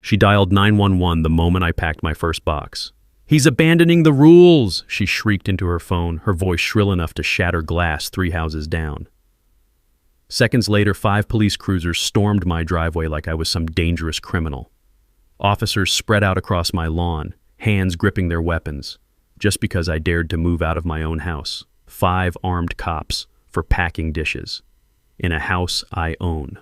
She dialed 911 the moment I packed my first box. "He's abandoning the rules!" she shrieked into her phone, her voice shrill enough to shatter glass 3 houses down. Seconds later, 5 police cruisers stormed my driveway like I was some dangerous criminal. Officers spread out across my lawn, hands gripping their weapons, just because I dared to move out of my own house. 5 armed cops for packing dishes in a house I own.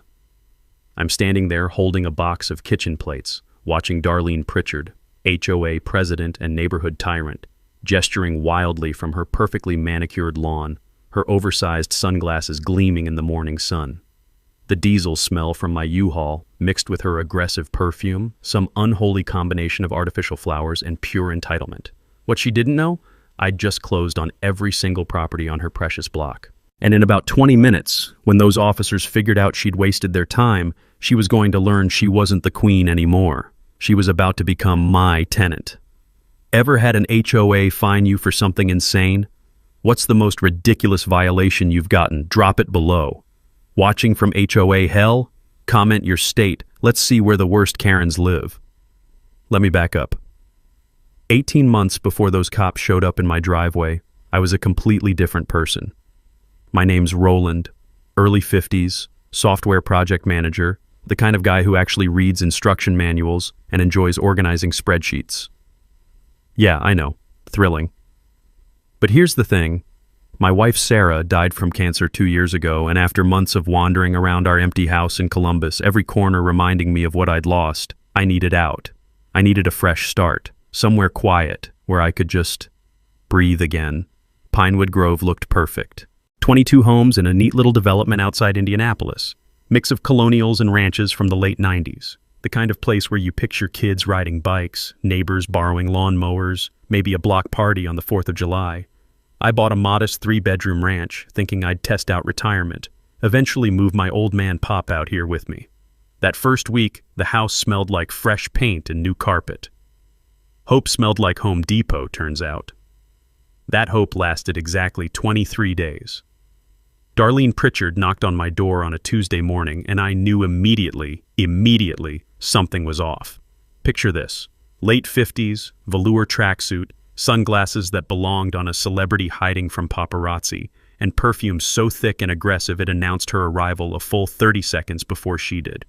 I'm standing there holding a box of kitchen plates, watching Darlene Pritchard, HOA president and neighborhood tyrant, gesturing wildly from her perfectly manicured lawn, her oversized sunglasses gleaming in the morning sun. The diesel smell from my U-Haul, mixed with her aggressive perfume, some unholy combination of artificial flowers and pure entitlement. What she didn't know? I'd just closed on every single property on her precious block. And in about 20 minutes, when those officers figured out she'd wasted their time, she was going to learn she wasn't the queen anymore. She was about to become my tenant. Ever had an HOA fine you for something insane? What's the most ridiculous violation you've gotten? Drop it below. Watching from HOA hell? Comment your state. Let's see where the worst Karens live. Let me back up. 18 months before those cops showed up in my driveway, I was a completely different person. My name's Roland, early 50s, software project manager, the kind of guy who actually reads instruction manuals and enjoys organizing spreadsheets. Yeah, I know, thrilling. But here's the thing. My wife Sarah died from cancer 2 years ago, and after months of wandering around our empty house in Columbus, every corner reminding me of what I'd lost, I needed out. I needed a fresh start, somewhere quiet, where I could just breathe again. Pinewood Grove looked perfect. 22 homes in a neat little development outside Indianapolis. Mix of colonials and ranches from the late 90s. The kind of place where you picture kids riding bikes, neighbors borrowing lawn mowers, maybe a block party on the 4th of July. I bought a modest 3-bedroom ranch, thinking I'd test out retirement, eventually move my old man Pop out here with me. That first week, the house smelled like fresh paint and new carpet. Hope smelled like Home Depot, turns out. That hope lasted exactly 23 days. Darlene Pritchard knocked on my door on a Tuesday morning, and I knew immediately, something was off. Picture this. Late 50s, velour tracksuit, sunglasses that belonged on a celebrity hiding from paparazzi, and perfume so thick and aggressive it announced her arrival a full 30 seconds before she did.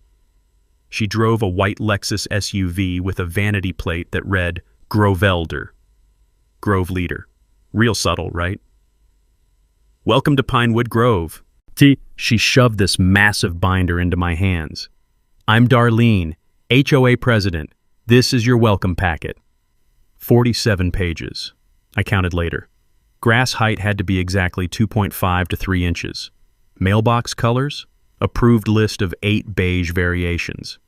She drove a white Lexus SUV with a vanity plate that read Grovelder. Grove Leader. Real subtle, right? "Welcome to Pinewood Grove." She shoved this massive binder into my hands. "I'm Darlene, HOA president. This is your welcome packet." 47 pages. I counted later. Grass height had to be exactly 2.5 to 3 inches. Mailbox colors? Approved list of 8 beige variations.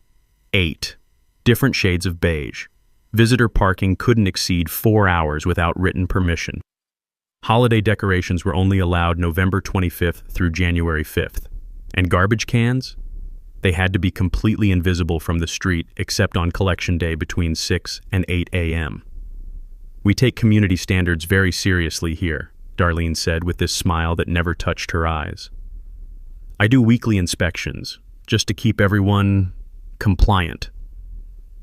8 different shades of beige. Visitor parking couldn't exceed 4 hours without written permission. Holiday decorations were only allowed November 25th through January 5th. And garbage cans? They had to be completely invisible from the street except on collection day between 6 and 8 a.m. "We take community standards very seriously here," Darlene said with this smile that never touched her eyes. "I do weekly inspections, just to keep everyone compliant."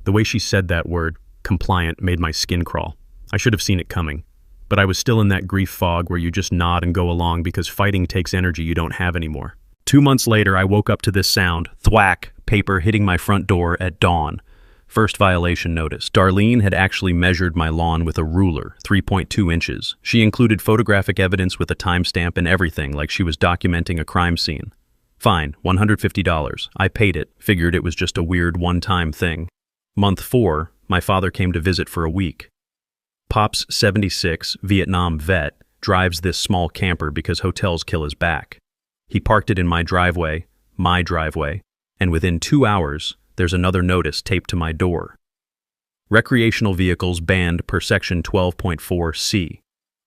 The way she said that word, compliant, made my skin crawl. I should have seen it coming. But I was still in that grief fog where you just nod and go along because fighting takes energy you don't have anymore. 2 months later, I woke up to this sound, thwack, paper hitting my front door at dawn. First violation notice. Darlene had actually measured my lawn with a ruler, 3.2 inches. She included photographic evidence with a timestamp and everything, like she was documenting a crime scene. Fine, $150. I paid it, figured it was just a weird one-time thing. Month 4, my father came to visit for a week. Pop's 76, Vietnam vet, drives this small camper because hotels kill his back. He parked it in my driveway, and within 2 hours, there's another notice taped to my door. Recreational vehicles banned per section 12.4C.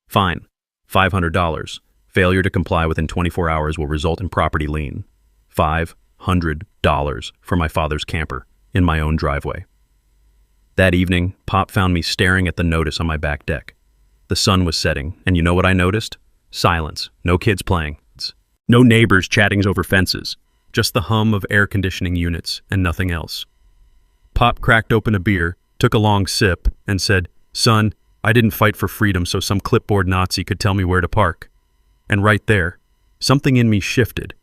Fine, $500. Failure to comply within 24 hours will result in property lien. $500 for my father's camper in my own driveway. That evening, Pop found me staring at the notice on my back deck. The sun was setting, and you know what I noticed? Silence. No kids playing. No neighbors chatting over fences. Just the hum of air conditioning units and nothing else. Pop cracked open a beer, took a long sip, and said, "Son, I didn't fight for freedom so some clipboard Nazi could tell me where to park." And right there, something in me shifted.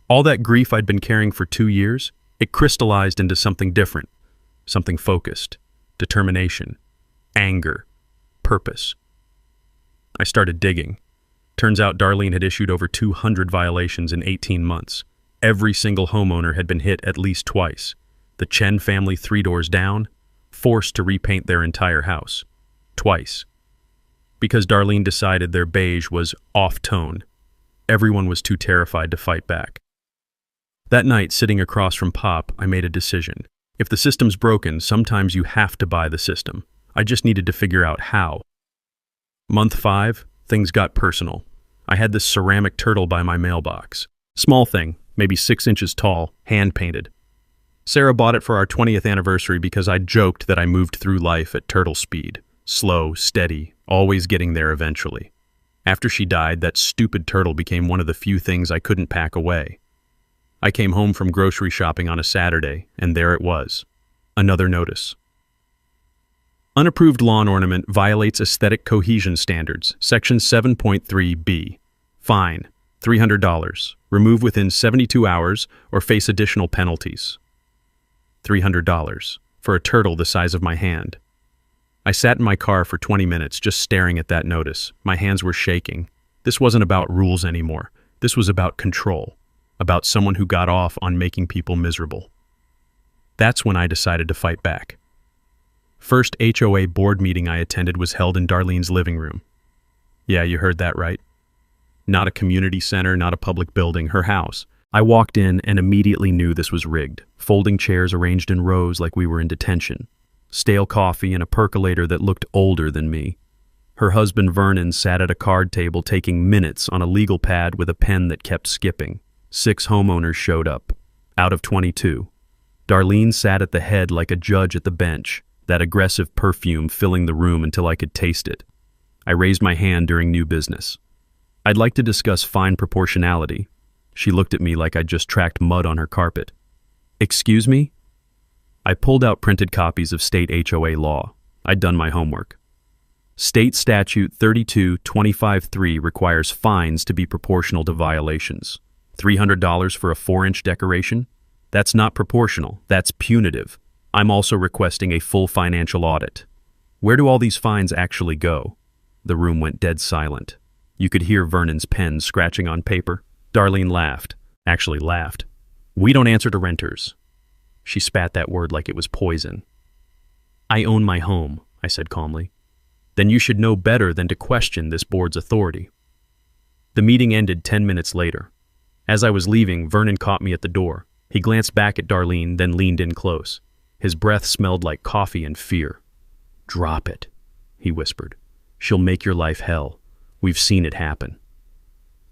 All that grief I'd been carrying for 2 years, it crystallized into something different, something focused, determination, anger, purpose. I started digging. Turns out Darlene had issued over 200 violations in 18 months. Every single homeowner had been hit at least twice. The Chen family 3 doors down, forced to repaint their entire house. Twice. Because Darlene decided their beige was off-tone. Everyone was too terrified to fight back. That night, sitting across from Pop, I made a decision. If the system's broken, sometimes you have to buy the system. I just needed to figure out how. Month 5, things got personal. I had this ceramic turtle by my mailbox. Small thing, maybe 6 inches tall, hand-painted. Sarah bought it for our 20th anniversary because I joked that I moved through life at turtle speed. Slow, steady, always getting there eventually. After she died, that stupid turtle became one of the few things I couldn't pack away. I came home from grocery shopping on a Saturday, and there it was. Another notice. Unapproved lawn ornament violates aesthetic cohesion standards, Section 7.3b. Fine, $300. Remove within 72 hours or face additional penalties. $300 for a turtle the size of my hand. I sat in my car for 20 minutes just staring at that notice. My hands were shaking. This wasn't about rules anymore. This was about control, about someone who got off on making people miserable. That's when I decided to fight back. First HOA board meeting I attended was held in Darlene's living room. Yeah, you heard that right. Not a community center, not a public building, her house. I walked in and immediately knew this was rigged. Folding chairs arranged in rows like we were in detention. Stale coffee and a percolator that looked older than me. Her husband Vernon sat at a card table taking minutes on a legal pad with a pen that kept skipping. 6 homeowners showed up, out of 22. Darlene sat at the head like a judge at the bench, that aggressive perfume filling the room until I could taste it. I raised my hand during new business. I'd like to discuss fine proportionality. She looked at me like I'd just tracked mud on her carpet. Excuse me? I pulled out printed copies of state HOA law. I'd done my homework. State Statute 32-25-3 requires fines to be proportional to violations. $300 for a 4-inch decoration? That's not proportional, that's punitive. I'm also requesting a full financial audit. Where do all these fines actually go? The room went dead silent. You could hear Vernon's pen scratching on paper. Darlene laughed. Actually laughed. We don't answer to renters. She spat that word like it was poison. I own my home, I said calmly. Then you should know better than to question this board's authority. The meeting ended 10 minutes later. As I was leaving, Vernon caught me at the door. He glanced back at Darlene, then leaned in close. His breath smelled like coffee and fear. Drop it, he whispered. She'll make your life hell. We've seen it happen.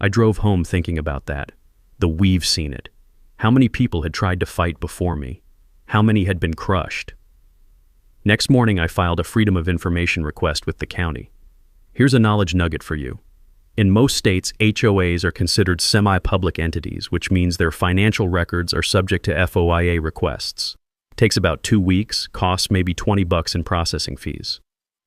I drove home thinking about that. We've seen it. How many people had tried to fight before me? How many had been crushed? Next morning, I filed a Freedom of Information request with the county. Here's a knowledge nugget for you. In most states, HOAs are considered semi-public entities, which means their financial records are subject to FOIA requests. Takes about 2 weeks, costs maybe $20 in processing fees.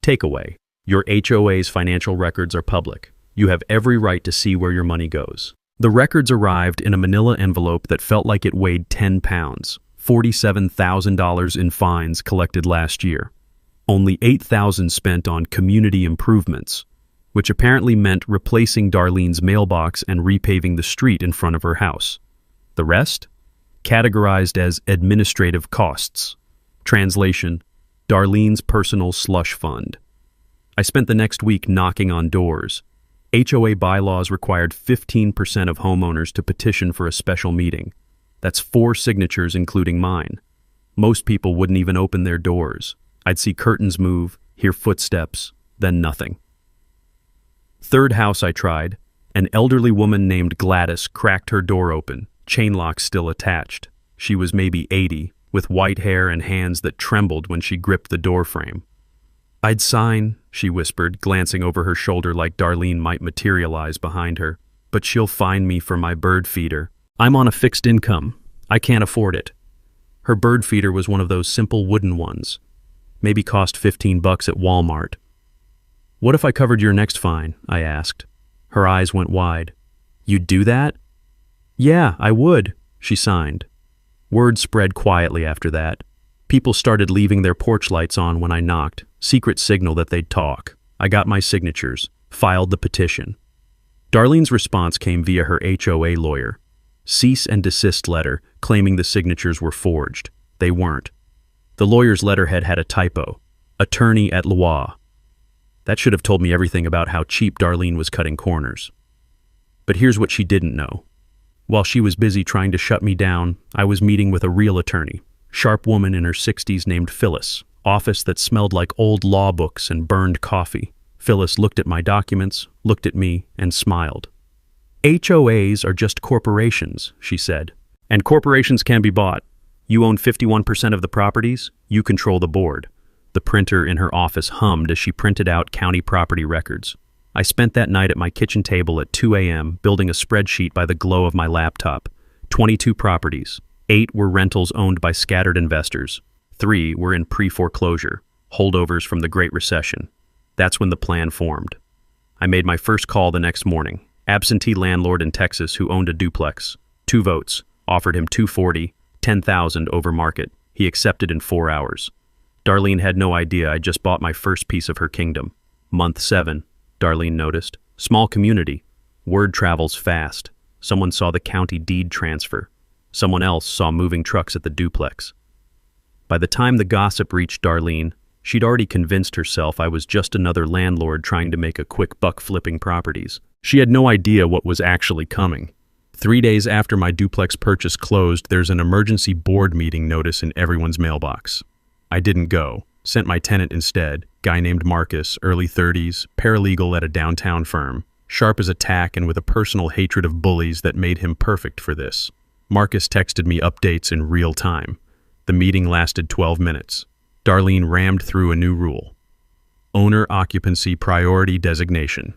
Takeaway: your HOA's financial records are public. You have every right to see where your money goes. The records arrived in a manila envelope that felt like it weighed 10 pounds, $47,000 in fines collected last year. Only $8,000 spent on community improvements, which apparently meant replacing Darlene's mailbox and repaving the street in front of her house. The rest? Categorized as administrative costs. Translation: Darlene's personal slush fund. I spent the next week knocking on doors. HOA bylaws required 15% of homeowners to petition for a special meeting. That's 4 signatures including mine. Most people wouldn't even open their doors. I'd see curtains move, hear footsteps, then nothing. Third house I tried, an elderly woman named Gladys cracked her door open, chain lock still attached. She was maybe 80, with white hair and hands that trembled when she gripped the door frame. I'd sign, she whispered, glancing over her shoulder like Darlene might materialize behind her, but she'll fine me for my bird feeder. I'm on a fixed income. I can't afford it. Her bird feeder was one of those simple wooden ones. Maybe cost $15 at Walmart. "What if I covered your next fine?" I asked. Her eyes went wide. "You'd do that?" "Yeah, I would," she signed. Word spread quietly after that. People started leaving their porch lights on when I knocked, secret signal that they'd talk. I got my signatures, filed the petition. Darlene's response came via her HOA lawyer. Cease and desist letter claiming the signatures were forged. They weren't. The lawyer's letterhead had a typo. Attorney at law. That should have told me everything about how cheap Darlene was cutting corners. But here's what she didn't know. While she was busy trying to shut me down, I was meeting with a real attorney. Sharp woman in her 60s named Phyllis. Office that smelled like old law books and burned coffee. Phyllis looked at my documents, looked at me, and smiled. "HOAs are just corporations," she said. "And corporations can be bought. You own 51% of the properties, you control the board." The printer in her office hummed as she printed out county property records. I spent that night at my kitchen table at 2 a.m. building a spreadsheet by the glow of my laptop. 22 properties. 8 were rentals owned by scattered investors. 3 were in pre-foreclosure, holdovers from the Great Recession. That's when the plan formed. I made my first call the next morning. Absentee landlord in Texas who owned a duplex. 2 votes. Offered him $240, $10,000 over market. He accepted in 4 hours. Darlene had no idea I just bought my first piece of her kingdom. Month 7, Darlene noticed. Small community. Word travels fast. Someone saw the county deed transfer. Someone else saw moving trucks at the duplex. By the time the gossip reached Darlene, she'd already convinced herself I was just another landlord trying to make a quick buck flipping properties. She had no idea what was actually coming. 3 days after my duplex purchase closed, there's an emergency board meeting notice in everyone's mailbox. I didn't go. Sent my tenant instead, guy named Marcus, early 30s, paralegal at a downtown firm, sharp as a tack and with a personal hatred of bullies that made him perfect for this. Marcus texted me updates in real time. The meeting lasted 12 minutes. Darlene rammed through a new rule. Owner occupancy priority designation.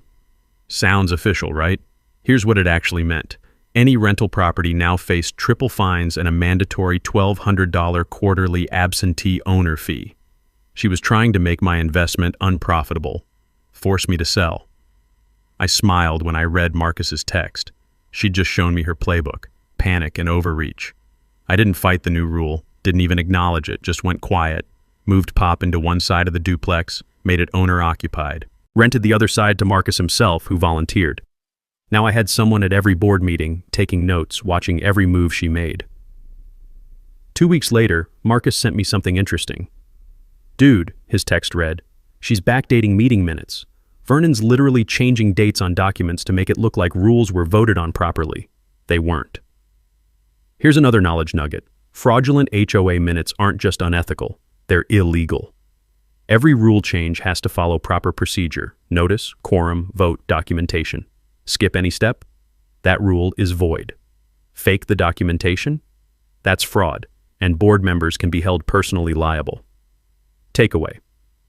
Sounds official, right? Here's what it actually meant. Any rental property now faced triple fines and a mandatory $1,200 quarterly absentee owner fee. She was trying to make my investment unprofitable, force me to sell. I smiled when I read Marcus's text. She'd just shown me her playbook, panic and overreach. I didn't fight the new rule, didn't even acknowledge it, just went quiet, moved Pop into one side of the duplex, made it owner-occupied, rented the other side to Marcus himself, who volunteered. Now I had someone at every board meeting, taking notes, watching every move she made. 2 weeks later, Marcus sent me something interesting. "Dude," his text read, "she's backdating meeting minutes. Vernon's literally changing dates on documents to make it look like rules were voted on properly. They weren't." Here's another knowledge nugget. Fraudulent HOA minutes aren't just unethical, they're illegal. Every rule change has to follow proper procedure: notice, quorum, vote, documentation. Skip any step? That rule is void. Fake the documentation? That's fraud, and board members can be held personally liable. Takeaway: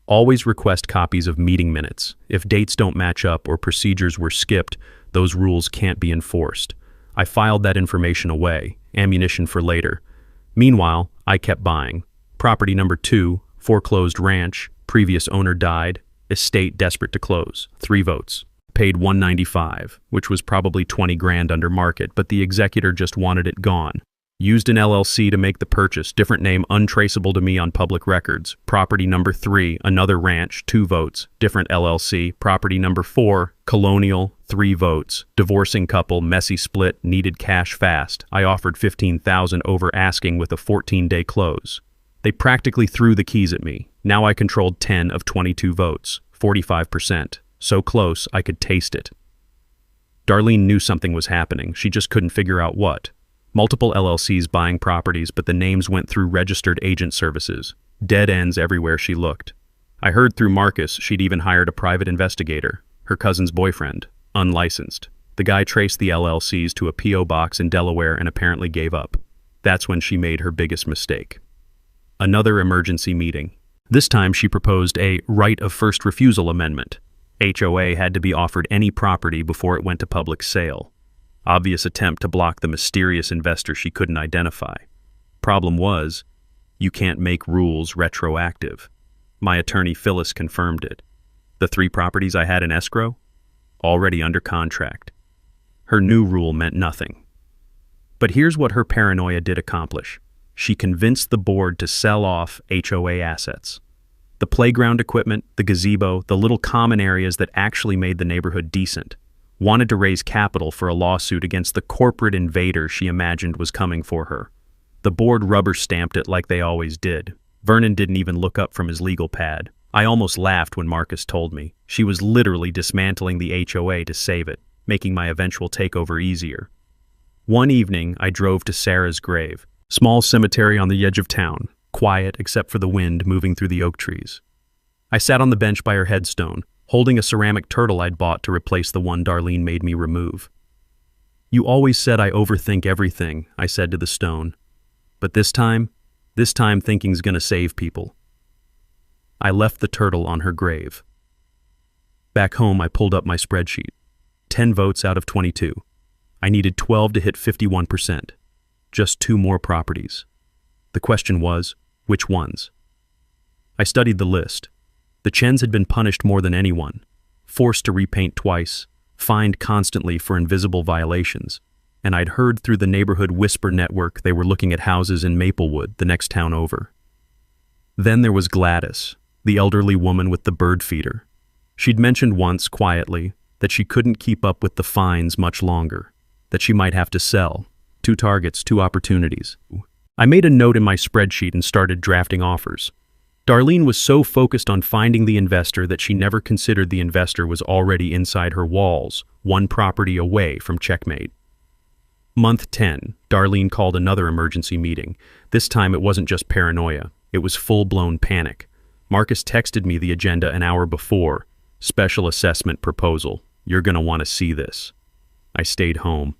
always request copies of meeting minutes. If dates don't match up or procedures were skipped, those rules can't be enforced. I filed that information away, ammunition for later. Meanwhile, I kept buying. Property number 2, foreclosed ranch, previous owner died, estate desperate to close, 3 votes. Paid $195, which was probably 20 grand under market, but the executor just wanted it gone. Used an LLC to make the purchase, different name untraceable to me on public records. Property number 3, another ranch, 2 votes, different LLC. Property number 4, colonial, 3 votes. Divorcing couple, messy split, needed cash fast. I offered $15,000 over asking with a 14-day close. They practically threw the keys at me. Now I controlled 10 of 22 votes, 45%. So close, I could taste it. Darlene knew something was happening. She just couldn't figure out what. Multiple LLCs buying properties, but the names went through registered agent services. Dead ends everywhere she looked. I heard through Marcus she'd even hired a private investigator, her cousin's boyfriend, unlicensed. The guy traced the LLCs to a P.O. box in Delaware and apparently gave up. That's when she made her biggest mistake. Another emergency meeting. This time she proposed a right of first refusal amendment. HOA had to be offered any property before it went to public sale. Obvious attempt to block the mysterious investor she couldn't identify. Problem was, You can't make rules retroactive. My attorney Phyllis confirmed it. The 3 properties I had in escrow? Already under contract. Her new rule meant nothing. But here's what her paranoia did accomplish. She convinced the board to sell off HOA assets. The playground equipment, the gazebo, the little common areas that actually made the neighborhood decent. Wanted to raise capital for a lawsuit against the corporate invader she imagined was coming for her. The board rubber-stamped it like they always did. Vernon didn't even look up from his legal pad. I almost laughed when Marcus told me. She was literally dismantling the HOA to save it, making my eventual takeover easier. One evening, I drove to Sarah's grave. Small cemetery on the edge of town, quiet except for the wind moving through the oak trees. I sat on the bench by her headstone, holding a ceramic turtle I'd bought to replace the one Darlene made me remove. "You always said I overthink everything," I said to the stone. "But this time thinking's gonna save people." I left the turtle on her grave. Back home, I pulled up my spreadsheet. 10 votes out of 22. I needed 12 to hit 51%. Just 2 more properties. The question was, which ones? I studied the list. The Chens had been punished more than anyone, forced to repaint twice, fined constantly for invisible violations, and I'd heard through the neighborhood whisper network they were looking at houses in Maplewood, the next town over. Then there was Gladys, the elderly woman with the bird feeder. She'd mentioned once, quietly, that she couldn't keep up with the fines much longer, that she might have to sell. 2 targets, 2 opportunities. I made a note in my spreadsheet and started drafting offers. Darlene was so focused on finding the investor that she never considered the investor was already inside her walls, 1 property away from checkmate. Month 10, Darlene called another emergency meeting. This time it wasn't just paranoia, it was full-blown panic. Marcus texted me the agenda an hour before. Special assessment proposal. You're gonna want to see this. I stayed home.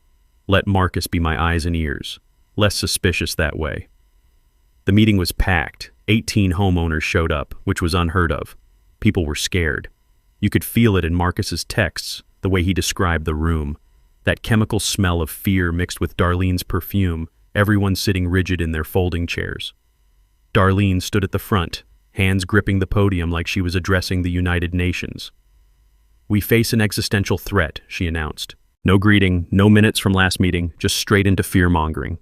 Let Marcus be my eyes and ears. Less suspicious that way. The meeting was packed. 18 homeowners showed up, which was unheard of. People were scared. You could feel it in Marcus's texts, the way he described the room. That chemical smell of fear mixed with Darlene's perfume, everyone sitting rigid in their folding chairs. Darlene stood at the front, hands gripping the podium like she was addressing the United Nations. "We face an existential threat," she announced. No greeting, no minutes from last meeting, just straight into fear-mongering.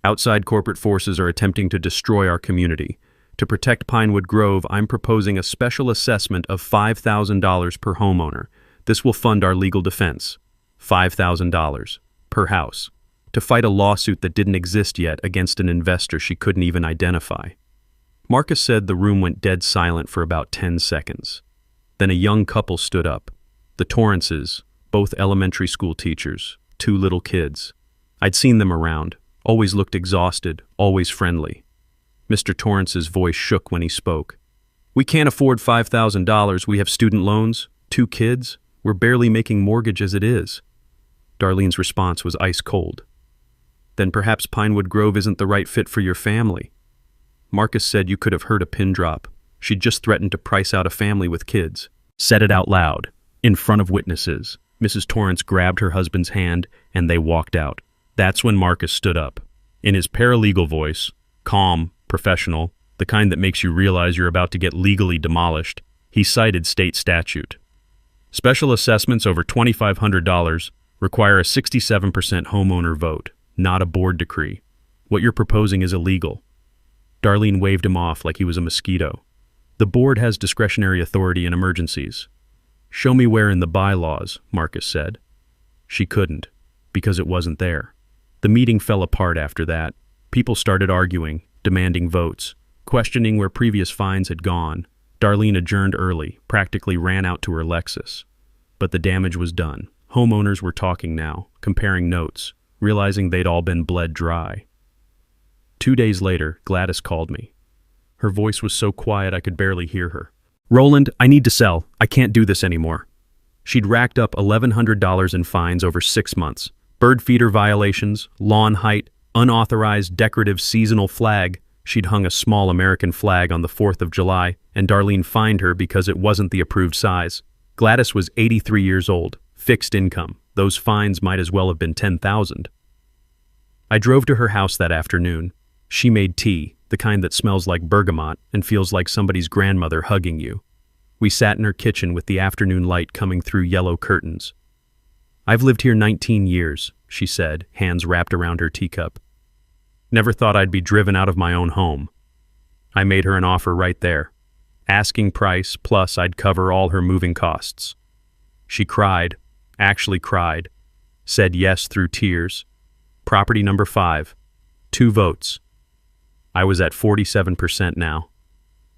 "Outside corporate forces are attempting to destroy our community. To protect Pinewood Grove, I'm proposing a special assessment of $5,000 per homeowner. This will fund our legal defense. $5,000 per house. To fight a lawsuit that didn't exist yet against an investor she couldn't even identify." Marcus said the room went dead silent for about 10 seconds. Then a young couple stood up. The Torrances, both elementary school teachers, 2 little kids. I'd seen them around, always looked exhausted, always friendly. Mr. Torrance's voice shook when he spoke. "We can't afford $5,000, we have student loans, 2 kids, we're barely making mortgage as it is." Darlene's response was ice cold. "Then perhaps Pinewood Grove isn't the right fit for your family." Marcus said you could have heard a pin drop. She'd just threatened to price out a family with kids. Said it out loud, in front of witnesses. Mrs. Torrance grabbed her husband's hand, and they walked out. That's when Marcus stood up. In his paralegal voice, calm, professional, the kind that makes you realize you're about to get legally demolished, he cited state statute. Special assessments over $2,500 require a 67% homeowner vote, not a board decree. What you're proposing is illegal. Darlene waved him off like he was a mosquito. The board has discretionary authority in emergencies. "Show me where in the bylaws," Marcus said. She couldn't, because it wasn't there. The meeting fell apart after that. People started arguing, demanding votes, questioning where previous fines had gone. Darlene adjourned early, practically ran out to her Lexus. But the damage was done. Homeowners were talking now, comparing notes, realizing they'd all been bled dry. 2 days later, Gladys called me. Her voice was so quiet I could barely hear her. "Roland, I need to sell. I can't do this anymore." She'd racked up $1,100 in fines over 6 months. Bird feeder violations, lawn height, unauthorized decorative seasonal flag. She'd hung a small American flag on the 4th of July, and Darlene fined her because it wasn't the approved size. Gladys was 83 years old, fixed income. Those fines might as well have been $10,000. I drove to her house that afternoon. She made tea, the the kind that smells like bergamot and feels like somebody's grandmother hugging you. We sat in her kitchen with the afternoon light coming through yellow curtains. "I've lived here 19 years, she said, hands wrapped around her teacup. "Never thought I'd be driven out of my own home." I made her an offer right there. Asking price, plus I'd cover all her moving costs. She cried, actually cried, said yes through tears. Property number 5, 2 votes. I was at 47% now.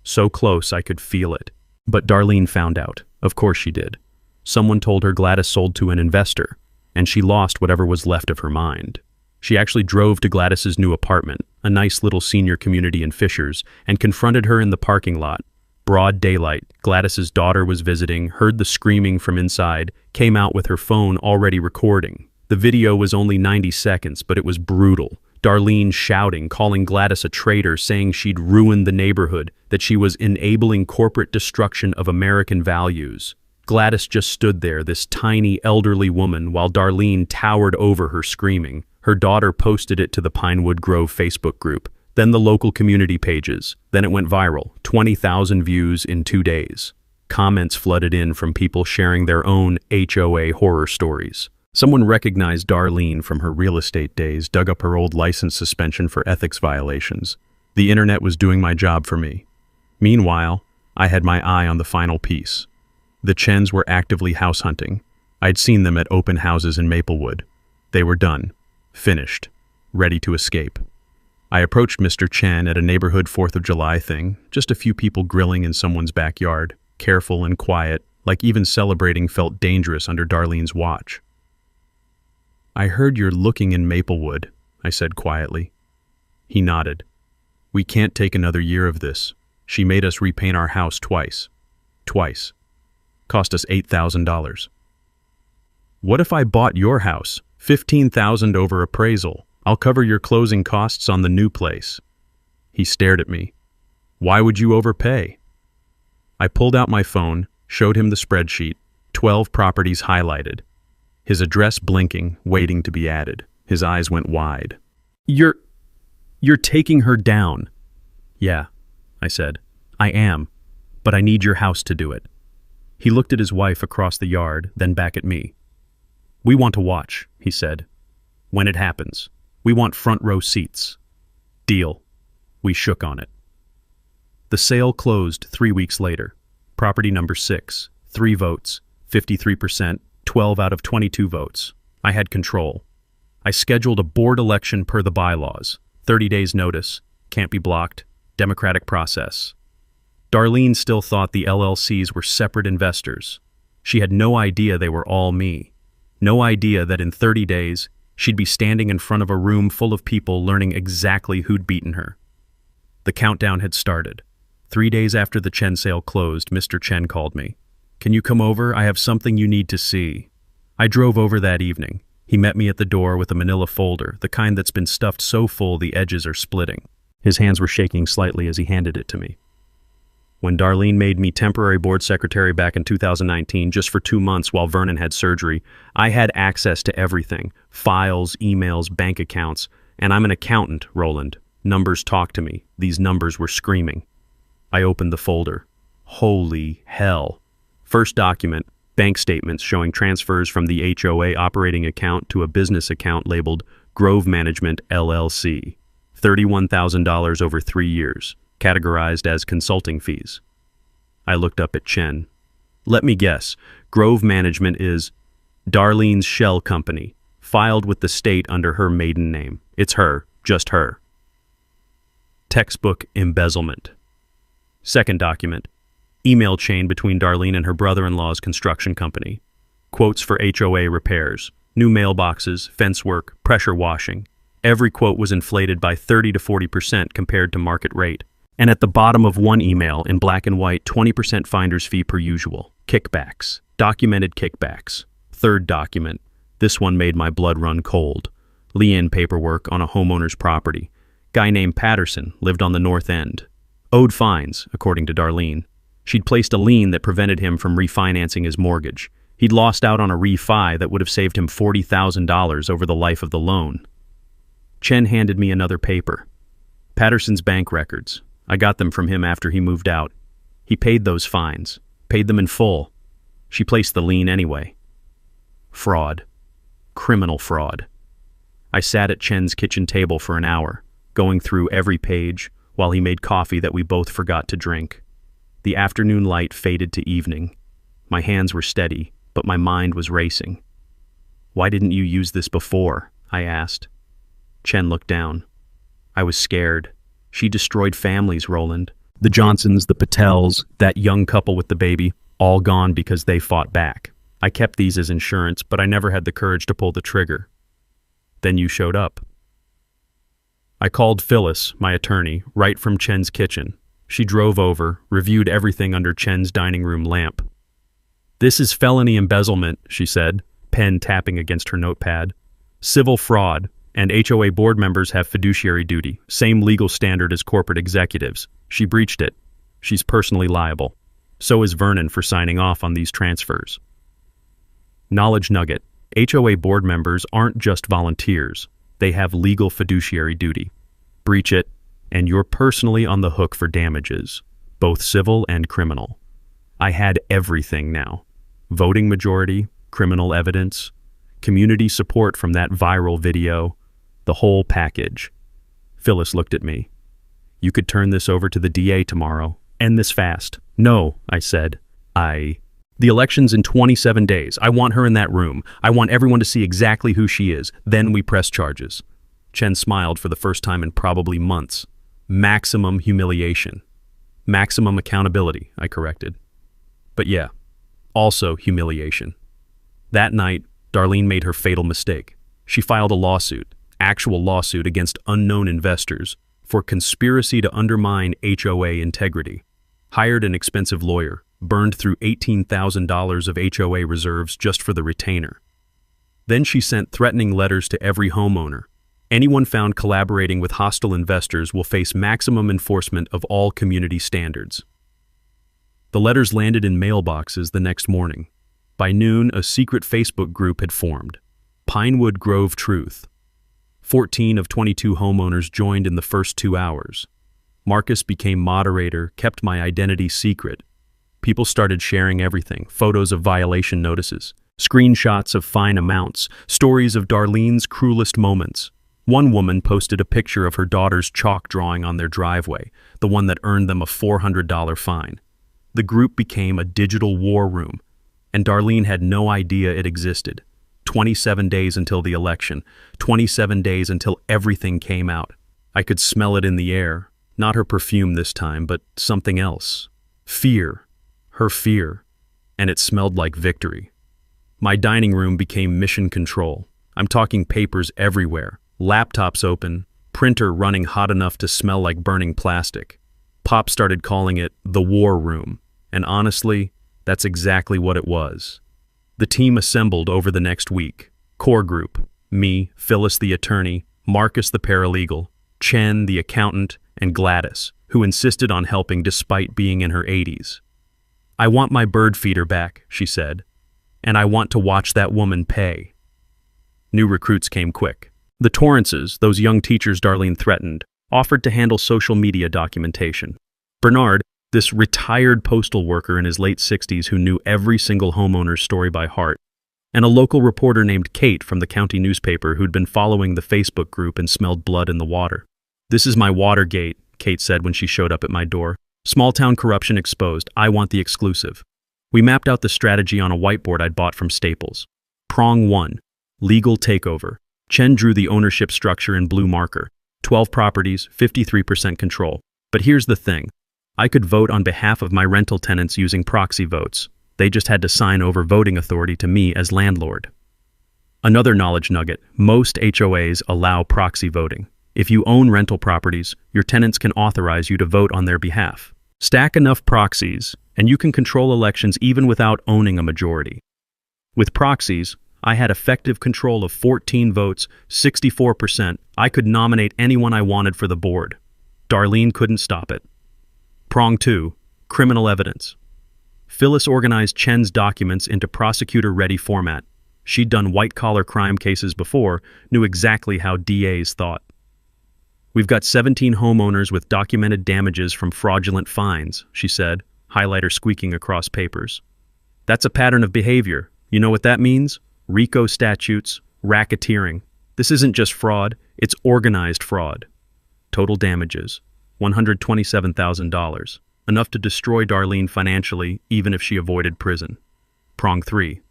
So close I could feel it. But Darlene found out. Of course she did. Someone told her Gladys sold to an investor, and she lost whatever was left of her mind. She actually drove to Gladys's new apartment, a nice little senior community in Fishers, and confronted her in the parking lot. Broad daylight, Gladys's daughter was visiting, heard the screaming from inside, came out with her phone already recording. The video was only 90 seconds, but it was brutal. Darlene shouting, calling Gladys a traitor, saying she'd ruined the neighborhood, that she was enabling corporate destruction of American values. Gladys just stood there, this tiny elderly woman, while Darlene towered over her screaming. Her daughter posted it to the Pinewood Grove Facebook group, then the local community pages. Then it went viral, 20,000 views in 2 days. Comments flooded in from people sharing their own HOA horror stories. Someone recognized Darlene from her real estate days, dug up her old license suspension for ethics violations. The internet was doing my job for me. Meanwhile, I had my eye on the final piece. The Chens were actively house hunting. I'd seen them at open houses in Maplewood. They were done, finished, ready to escape. I approached Mr. Chen at a neighborhood 4th of July thing, just a few people grilling in someone's backyard, careful and quiet, like even celebrating felt dangerous under Darlene's watch. "I heard you're looking in Maplewood," I said quietly. He nodded. "We can't take another year of this. She made us repaint our house twice. Twice. Cost us $8,000. "What if I bought your house? $15,000 over appraisal. I'll cover your closing costs on the new place." He stared at me. "Why would you overpay?" I pulled out my phone, showed him the spreadsheet, 12 properties highlighted. His address blinking, waiting to be added. His eyes went wide. You're taking her down." "Yeah," I said. "I am, but I need your house to do it." He looked at his wife across the yard, then back at me. "We want to watch," he said. "When it happens. We want front row seats." Deal. We shook on it. The sale closed 3 weeks later. Property number 6, 3 votes, 53%, 12 out of 22 votes. I had control. I scheduled a board election per the bylaws. 30 days notice, can't be blocked, democratic process. Darlene still thought the LLCs were separate investors. She had no idea they were all me. No idea that in 30 days, she'd be standing in front of a room full of people learning exactly who'd beaten her. The countdown had started. 3 days after the Chen sale closed, Mr. Chen called me. "Can you come over? I have something you need to see." I drove over that evening. He met me at the door with a manila folder, the kind that's been stuffed so full the edges are splitting. His hands were shaking slightly as he handed it to me. When Darlene made me temporary board secretary back in 2019, just for 2 months while Vernon had surgery, I had access to everything. Files, emails, bank accounts. And I'm an accountant, Roland. Numbers talk to me. These numbers were screaming. I opened the folder. Holy hell. First document, bank statements showing transfers from the HOA operating account to a business account labeled Grove Management LLC. $31,000 over 3 years. Categorized as consulting fees. I looked up at Chen. "Let me guess, Grove Management is Darlene's shell company, filed with the state under her maiden name. It's her, just her." Textbook embezzlement. Second document, email chain between Darlene and her brother-in-law's construction company. Quotes for HOA repairs, new mailboxes, fence work, pressure washing. Every quote was inflated by 30 to 40% compared to market rate. And at the bottom of one email, in black and white, 20% finder's fee per usual. Kickbacks. Documented kickbacks. Third document. This one made my blood run cold. Lien paperwork on a homeowner's property. Guy named Patterson lived on the north end. Owed fines, according to Darlene. She'd placed a lien that prevented him from refinancing his mortgage. He'd lost out on a refi that would have saved him $40,000 over the life of the loan. Chen handed me another paper. Patterson's bank records. I got them from him after he moved out. He paid those fines. Paid them in full. She placed the lien anyway. Fraud. Criminal fraud. I sat at Chen's kitchen table for an hour, going through every page while he made coffee that we both forgot to drink. The afternoon light faded to evening. My hands were steady, but my mind was racing. "Why didn't you use this before?" I asked. Chen looked down. I was scared. She destroyed families, Roland. The Johnsons, the Patels, that young couple with the baby, all gone because they fought back. I kept these as insurance, but I never had the courage to pull the trigger. Then you showed up. I called Phyllis, my attorney, right from Chen's kitchen. She drove over, reviewed everything under Chen's dining room lamp. "This is felony embezzlement," she said, pen tapping against her notepad. "Civil fraud, and HOA board members have fiduciary duty, same legal standard as corporate executives. She breached it. She's personally liable. So is Vernon for signing off on these transfers." Knowledge nugget. HOA board members aren't just volunteers. They have legal fiduciary duty. Breach it, and you're personally on the hook for damages, both civil and criminal. I had everything now. Voting majority, criminal evidence, community support from that viral video, the whole package. Phyllis looked at me. "You could turn this over to the DA tomorrow. End this fast." "No," I said. The election's in 27 days. I want her in that room. I want everyone to see exactly who she is. Then we press charges." Chen smiled for the first time in probably months. "Maximum humiliation. Maximum accountability," I corrected. "But yeah, also humiliation." That night, Darlene made her fatal mistake. She filed a lawsuit, actual lawsuit against unknown investors, for conspiracy to undermine HOA integrity. Hired an expensive lawyer, burned through $18,000 of HOA reserves just for the retainer. Then she sent threatening letters to every homeowner. Anyone found collaborating with hostile investors will face maximum enforcement of all community standards. The letters landed in mailboxes the next morning. By noon, a secret Facebook group had formed. Pinewood Grove Truth. 14 of 22 homeowners joined in the first 2 hours. Marcus became moderator, kept my identity secret. People started sharing everything, photos of violation notices, screenshots of fine amounts, stories of Darlene's cruelest moments. One woman posted a picture of her daughter's chalk drawing on their driveway, the one that earned them a $400 fine. The group became a digital war room, and Darlene had no idea it existed. 27 days until the election, 27 days until everything came out. I could smell it in the air, not her perfume this time, but something else. Fear. Her fear, and it smelled like victory. My dining room became mission control. I'm talking papers everywhere, laptops open, printer running hot enough to smell like burning plastic. Pop started calling it the war room, and honestly, that's exactly what it was. The team assembled over the next week. Core group, me, Phyllis the attorney, Marcus the paralegal, Chen the accountant, and Gladys, who insisted on helping despite being in her 80s. "I want my bird feeder back," she said, "and I want to watch that woman pay." New recruits came quick. The Torrances, those young teachers Darlene threatened, offered to handle social media documentation. Bernard, this retired postal worker in his late 60s who knew every single homeowner's story by heart, and a local reporter named Kate from the county newspaper who'd been following the Facebook group and smelled blood in the water. "This is my Watergate," Kate said when she showed up at my door. "Small-town corruption exposed. I want the exclusive." We mapped out the strategy on a whiteboard I'd bought from Staples. Prong 1, legal takeover. Chen drew the ownership structure in blue marker. 12 properties, 53% control. But here's the thing. I could vote on behalf of my rental tenants using proxy votes. They just had to sign over voting authority to me as landlord. Another knowledge nugget. Most HOAs allow proxy voting. If you own rental properties, your tenants can authorize you to vote on their behalf. Stack enough proxies, and you can control elections even without owning a majority. With proxies, I had effective control of 14 votes, 64%. I could nominate anyone I wanted for the board. Darlene couldn't stop it. Prong 2, criminal evidence. Phyllis organized Chen's documents into prosecutor-ready format. She'd done white-collar crime cases before, knew exactly how DAs thought. We've got 17 homeowners with documented damages from fraudulent fines, she said, highlighter squeaking across papers. That's a pattern of behavior. You know what that means? RICO statutes, racketeering. This isn't just fraud, it's organized fraud. Total damages, $127,000. Enough to destroy Darlene financially, even if she avoided prison. Prong 3.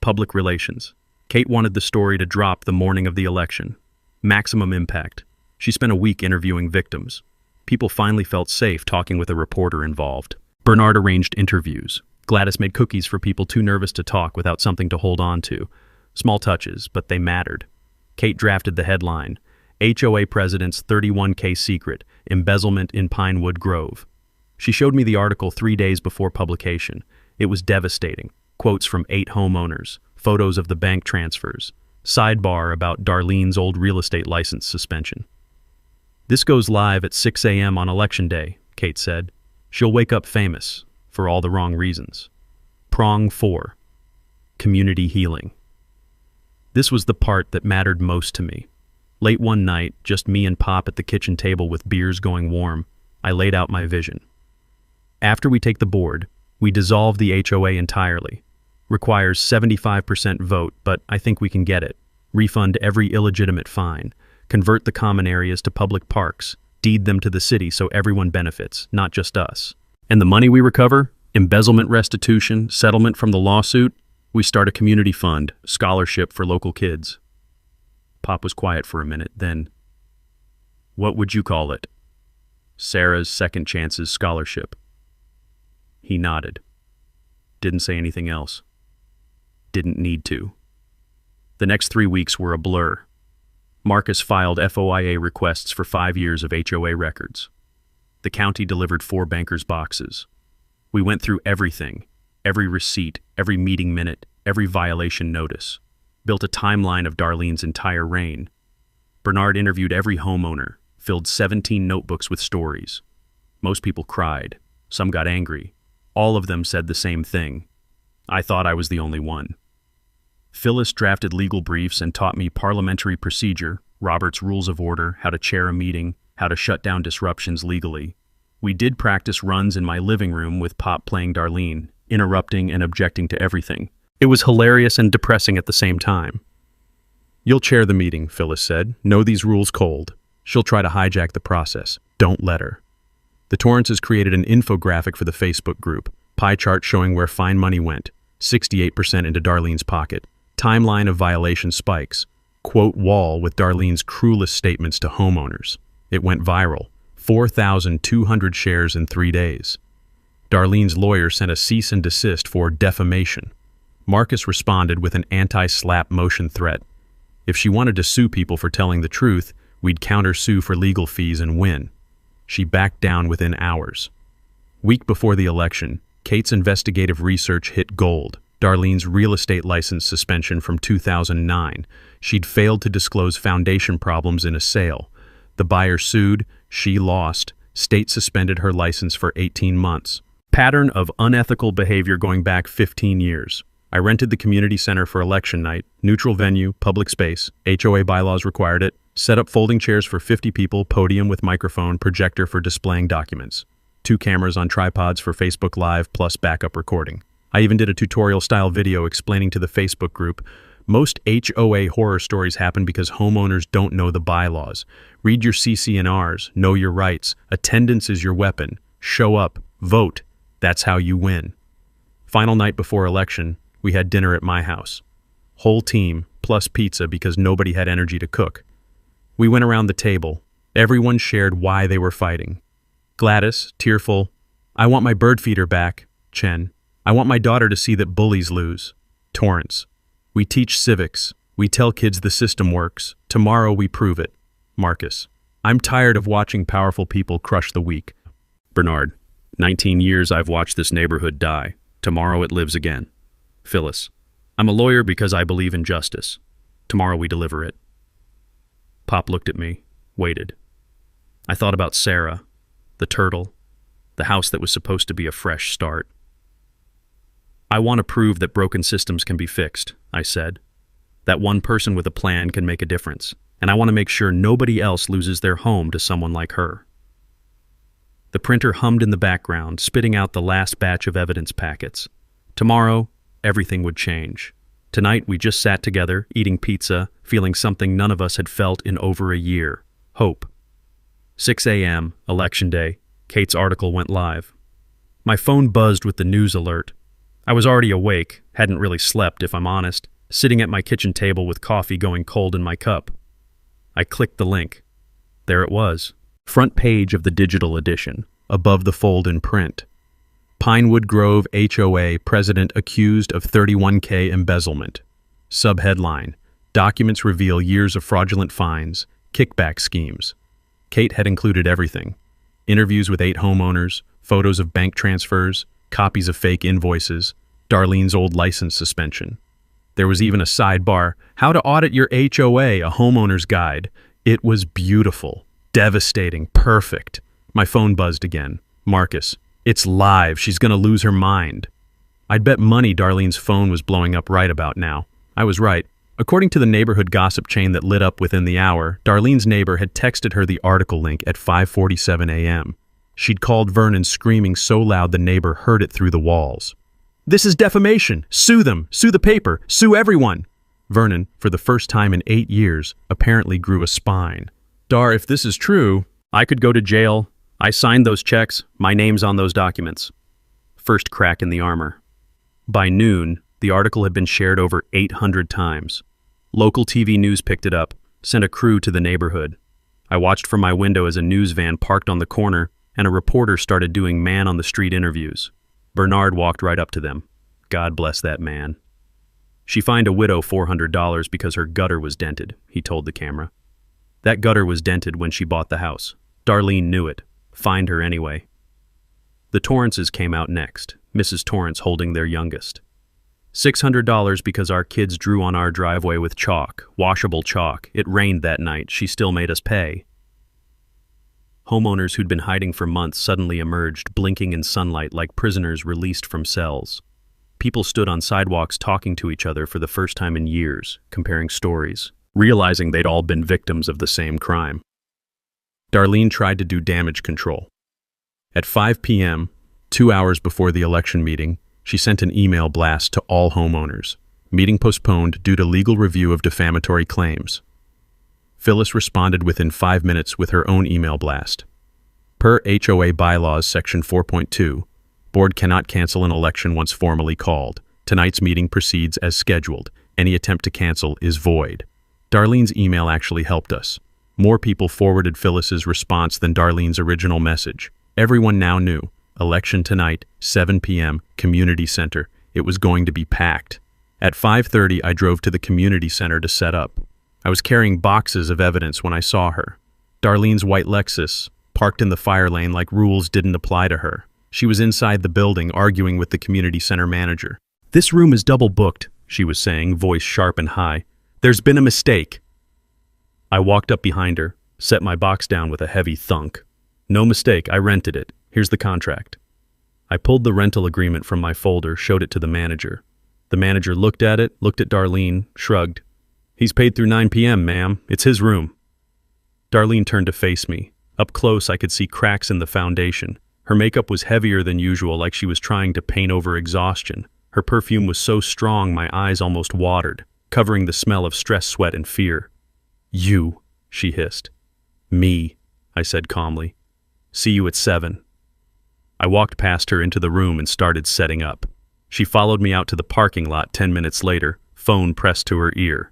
Public relations. Kate wanted the story to drop the morning of the election. Maximum impact. She spent a week interviewing victims. People finally felt safe talking with a reporter involved. Bernard arranged interviews. Gladys made cookies for people too nervous to talk without something to hold on to. Small touches, but they mattered. Kate drafted the headline, HOA President's 31K Secret, Embezzlement in Pinewood Grove. She showed me the article 3 days before publication. It was devastating. Quotes from 8 homeowners, photos of the bank transfers, sidebar about Darlene's old real estate license suspension. This goes live at 6 a.m. on Election Day, Kate said. She'll wake up famous, for all the wrong reasons. Prong 4. Community healing. This was the part that mattered most to me. Late one night, just me and Pop at the kitchen table with beers going warm, I laid out my vision. After we take the board, we dissolve the HOA entirely. Requires 75% vote, but I think we can get it. Refund every illegitimate fine. Convert the common areas to public parks. Deed them to the city so everyone benefits, not just us. And the money we recover? Embezzlement restitution, settlement from the lawsuit? We start a community fund, scholarship for local kids. Pop was quiet for a minute, then, what would you call it? Sarah's Second Chances Scholarship. He nodded. Didn't say anything else. Didn't need to. The next 3 weeks were a blur. Marcus filed FOIA requests for 5 years of HOA records. The county delivered 4 bankers' boxes. We went through everything, every receipt, every meeting minute, every violation notice. Built a timeline of Darlene's entire reign. Bernard interviewed every homeowner, filled 17 notebooks with stories. Most people cried. Some got angry. All of them said the same thing. I thought I was the only one. Phyllis drafted legal briefs and taught me parliamentary procedure, Robert's Rules of Order, how to chair a meeting, how to shut down disruptions legally. We did practice runs in my living room with Pop playing Darlene, interrupting and objecting to everything. It was hilarious and depressing at the same time. You'll chair the meeting, Phyllis said. Know these rules cold. She'll try to hijack the process. Don't let her. The Torrances created an infographic for the Facebook group, pie chart showing where fine money went, 68% into Darlene's pocket. Timeline of violation spikes. Quote wall with Darlene's cruelest statements to homeowners. It went viral. 4,200 shares in 3 days. Darlene's lawyer sent a cease and desist for defamation. Marcus responded with an anti-slap motion threat. If she wanted to sue people for telling the truth, we'd counter-sue for legal fees and win. She backed down within hours. Week before the election, Kate's investigative research hit gold. Darlene's real estate license suspension from 2009. She'd failed to disclose foundation problems in a sale. The buyer sued, she lost. State suspended her license for 18 months. Pattern of unethical behavior going back 15 years. I rented the community center for election night, neutral venue, public space, HOA bylaws required it, set up folding chairs for 50 people, podium with microphone, projector for displaying documents. 2 cameras on tripods for Facebook Live plus backup recording. I even did a tutorial-style video explaining to the Facebook group, most HOA horror stories happen because homeowners don't know the bylaws. Read your CC&Rs, know your rights. Attendance is your weapon. Show up, vote. That's how you win. Final night before election, we had dinner at my house. Whole team, plus pizza because nobody had energy to cook. We went around the table. Everyone shared why they were fighting. Gladys, tearful, I want my bird feeder back. Chen, I want my daughter to see that bullies lose. Torrance, we teach civics. We tell kids the system works. Tomorrow we prove it. Marcus, I'm tired of watching powerful people crush the weak. Bernard, 19 years I've watched this neighborhood die. Tomorrow it lives again. Phyllis, I'm a lawyer because I believe in justice. Tomorrow we deliver it. Pop looked at me, waited. I thought about Sarah, the turtle, the house that was supposed to be a fresh start. I want to prove that broken systems can be fixed, I said. That one person with a plan can make a difference. and I want to make sure nobody else loses their home to someone like her." The printer hummed in the background, spitting out the last batch of evidence packets. Tomorrow, everything would change. Tonight, we just sat together, eating pizza, feeling something none of us had felt in over a year: hope. 6 a.m., Election Day. Kate's article went live. My phone buzzed with the news alert. I was already awake, hadn't really slept if I'm honest, sitting at my kitchen table with coffee going cold in my cup. I clicked the link. There it was. Front page of the digital edition, above the fold in print. Pinewood Grove HOA president accused of $31K embezzlement. Subheadline: Documents reveal years of fraudulent fines, kickback schemes. Kate had included everything: interviews with 8 homeowners, photos of bank transfers, copies of fake invoices, Darlene's old license suspension. There was even a sidebar: How to Audit Your HOA, a homeowner's guide. It was beautiful, devastating, perfect. My phone buzzed again. Marcus, it's live. She's gonna lose her mind. I'd bet money Darlene's phone was blowing up right about now. I was right. According to the neighborhood gossip chain that lit up within the hour, Darlene's neighbor had texted her the article link at 5:47 a.m. She'd called Vernon screaming so loud the neighbor heard it through the walls. "This is defamation! Sue them! Sue the paper! Sue everyone!" Vernon, for the first time in 8 years, apparently grew a spine. "Dar, if this is true, I could go to jail. I signed those checks. My name's on those documents." First crack in the armor. By noon, the article had been shared over 800 times. Local TV news picked it up, sent a crew to the neighborhood. I watched from my window as a news van parked on the corner and a reporter started doing man-on-the-street interviews. Bernard walked right up to them. God bless that man. "She fined a widow $400 because her gutter was dented," he told the camera. That gutter was dented when she bought the house. Darlene knew it. Fined her anyway. The Torrances came out next, Mrs. Torrance holding their youngest. $600 because our kids drew on our driveway with chalk, washable chalk. It rained that night. She still made us pay. Homeowners who'd been hiding for months suddenly emerged, blinking in sunlight like prisoners released from cells. People stood on sidewalks talking to each other for the first time in years, comparing stories, realizing they'd all been victims of the same crime. Darlene tried to do damage control. At 5 p.m., 2 hours before the election meeting, she sent an email blast to all homeowners. Meeting postponed due to legal review of defamatory claims. Phyllis responded within 5 minutes with her own email blast. Per HOA Bylaws Section 4.2, Board cannot cancel an election once formally called. Tonight's meeting proceeds as scheduled. Any attempt to cancel is void. Darlene's email actually helped us. More people forwarded Phyllis's response than Darlene's original message. Everyone now knew. Election tonight, 7 p.m., Community Center. It was going to be packed. At 5:30, I drove to the Community Center to set up. I was carrying boxes of evidence when I saw her. Darlene's white Lexus, parked in the fire lane like rules didn't apply to her. She was inside the building arguing with the community center manager. "This room is double booked," she was saying, voice sharp and high. "There's been a mistake." I walked up behind her, set my box down with a heavy thunk. "No mistake, I rented it. Here's the contract." I pulled the rental agreement from my folder, showed it to the manager. The manager looked at it, looked at Darlene, shrugged. "He's paid through 9 p.m., ma'am. It's his room." Darlene turned to face me. Up close, I could see cracks in the foundation. Her makeup was heavier than usual, like she was trying to paint over exhaustion. Her perfume was so strong my eyes almost watered, covering the smell of stress, sweat, and fear. "You," she hissed. "Me," I said calmly. "See you at 7. I walked past her into the room and started setting up. She followed me out to the parking lot 10 minutes later, phone pressed to her ear.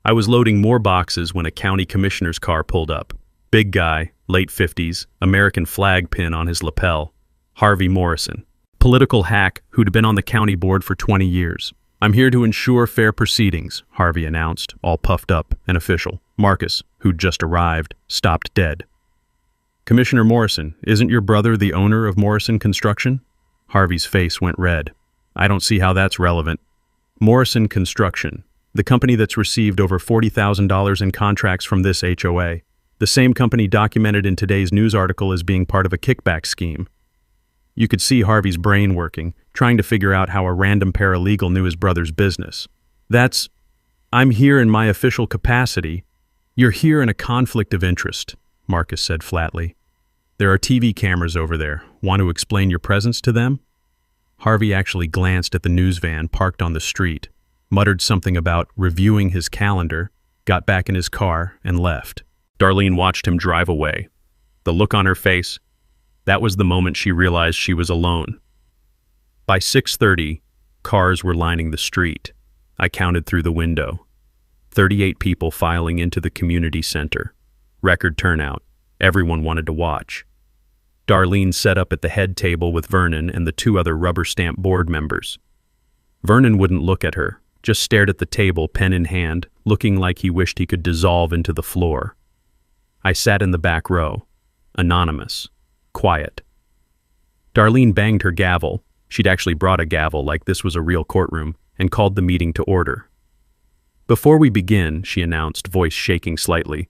I was loading more boxes when a county commissioner's car pulled up. Big guy, late 50s, American flag pin on his lapel. Harvey Morrison, political hack who'd been on the county board for 20 years. "I'm here to ensure fair proceedings," Harvey announced, all puffed up and official. Marcus, who'd just arrived, stopped dead. "Commissioner Morrison, isn't your brother the owner of Morrison Construction?" Harvey's face went red. "I don't see how that's relevant." Morrison Construction, the company that's received over $40,000 in contracts from this HOA. The same company documented in today's news article as being part of a kickback scheme. You could see Harvey's brain working, trying to figure out how a random paralegal knew his brother's business. "I'm here in my official capacity." You're here in a conflict of interest, Marcus said flatly. There are TV cameras over there. Want to explain your presence to them? Harvey actually glanced at the news van parked on the street, muttered something about reviewing his calendar, got back in his car, and left. Darlene watched him drive away. The look on her face, that was the moment she realized she was alone. By 6:30, cars were lining the street. I counted through the window. 38 people filing into the community center. Record turnout. Everyone wanted to watch. Darlene sat up at the head table with Vernon and the two other rubber stamp board members. Vernon wouldn't look at her, just stared at the table, pen in hand, looking like he wished he could dissolve into the floor. I sat in the back row, anonymous, quiet. Darlene banged her gavel. She'd actually brought a gavel like this was a real courtroom, and called the meeting to order. Before we begin, she announced, voice shaking slightly,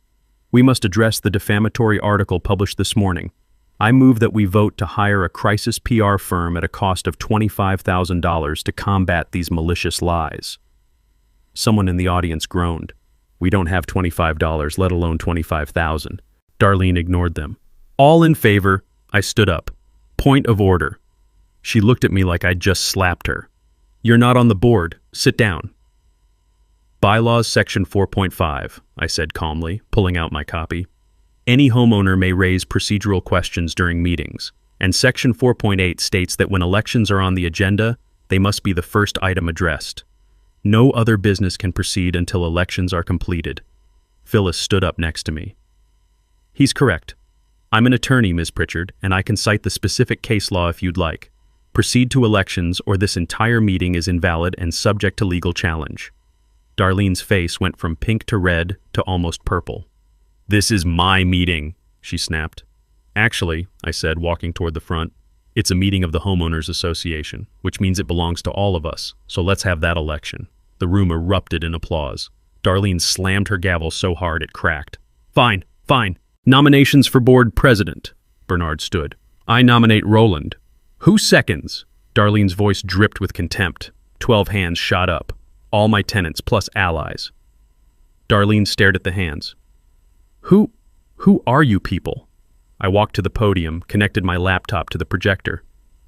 we must address the defamatory article published this morning. I move that we vote to hire a crisis PR firm at a cost of $25,000 to combat these malicious lies. Someone in the audience groaned. We don't have $25, let alone $25,000. Darlene ignored them. All in favor, I stood up. Point of order. She looked at me like I'd just slapped her. You're not on the board. Sit down. Bylaws Section 4.5, I said calmly, pulling out my copy. Any homeowner may raise procedural questions during meetings, and Section 4.8 states that when elections are on the agenda, they must be the first item addressed. No other business can proceed until elections are completed. Phyllis stood up next to me. He's correct. I'm an attorney, Ms. Pritchard, and I can cite the specific case law if you'd like. Proceed to elections or this entire meeting is invalid and subject to legal challenge. Darlene's face went from pink to red to almost purple. This is my meeting, she snapped. Actually, I said, walking toward the front, it's a meeting of the Homeowners Association, which means it belongs to all of us, so let's have that election. The room erupted in applause. Darlene slammed her gavel so hard it cracked. Fine, fine. Nominations for board president. Bernard stood. I nominate Roland. Who seconds? Darlene's voice dripped with contempt. 12 hands shot up. All my tenants plus allies. Darlene stared at the hands. Who are you people? I walked to the podium, connected my laptop to the projector.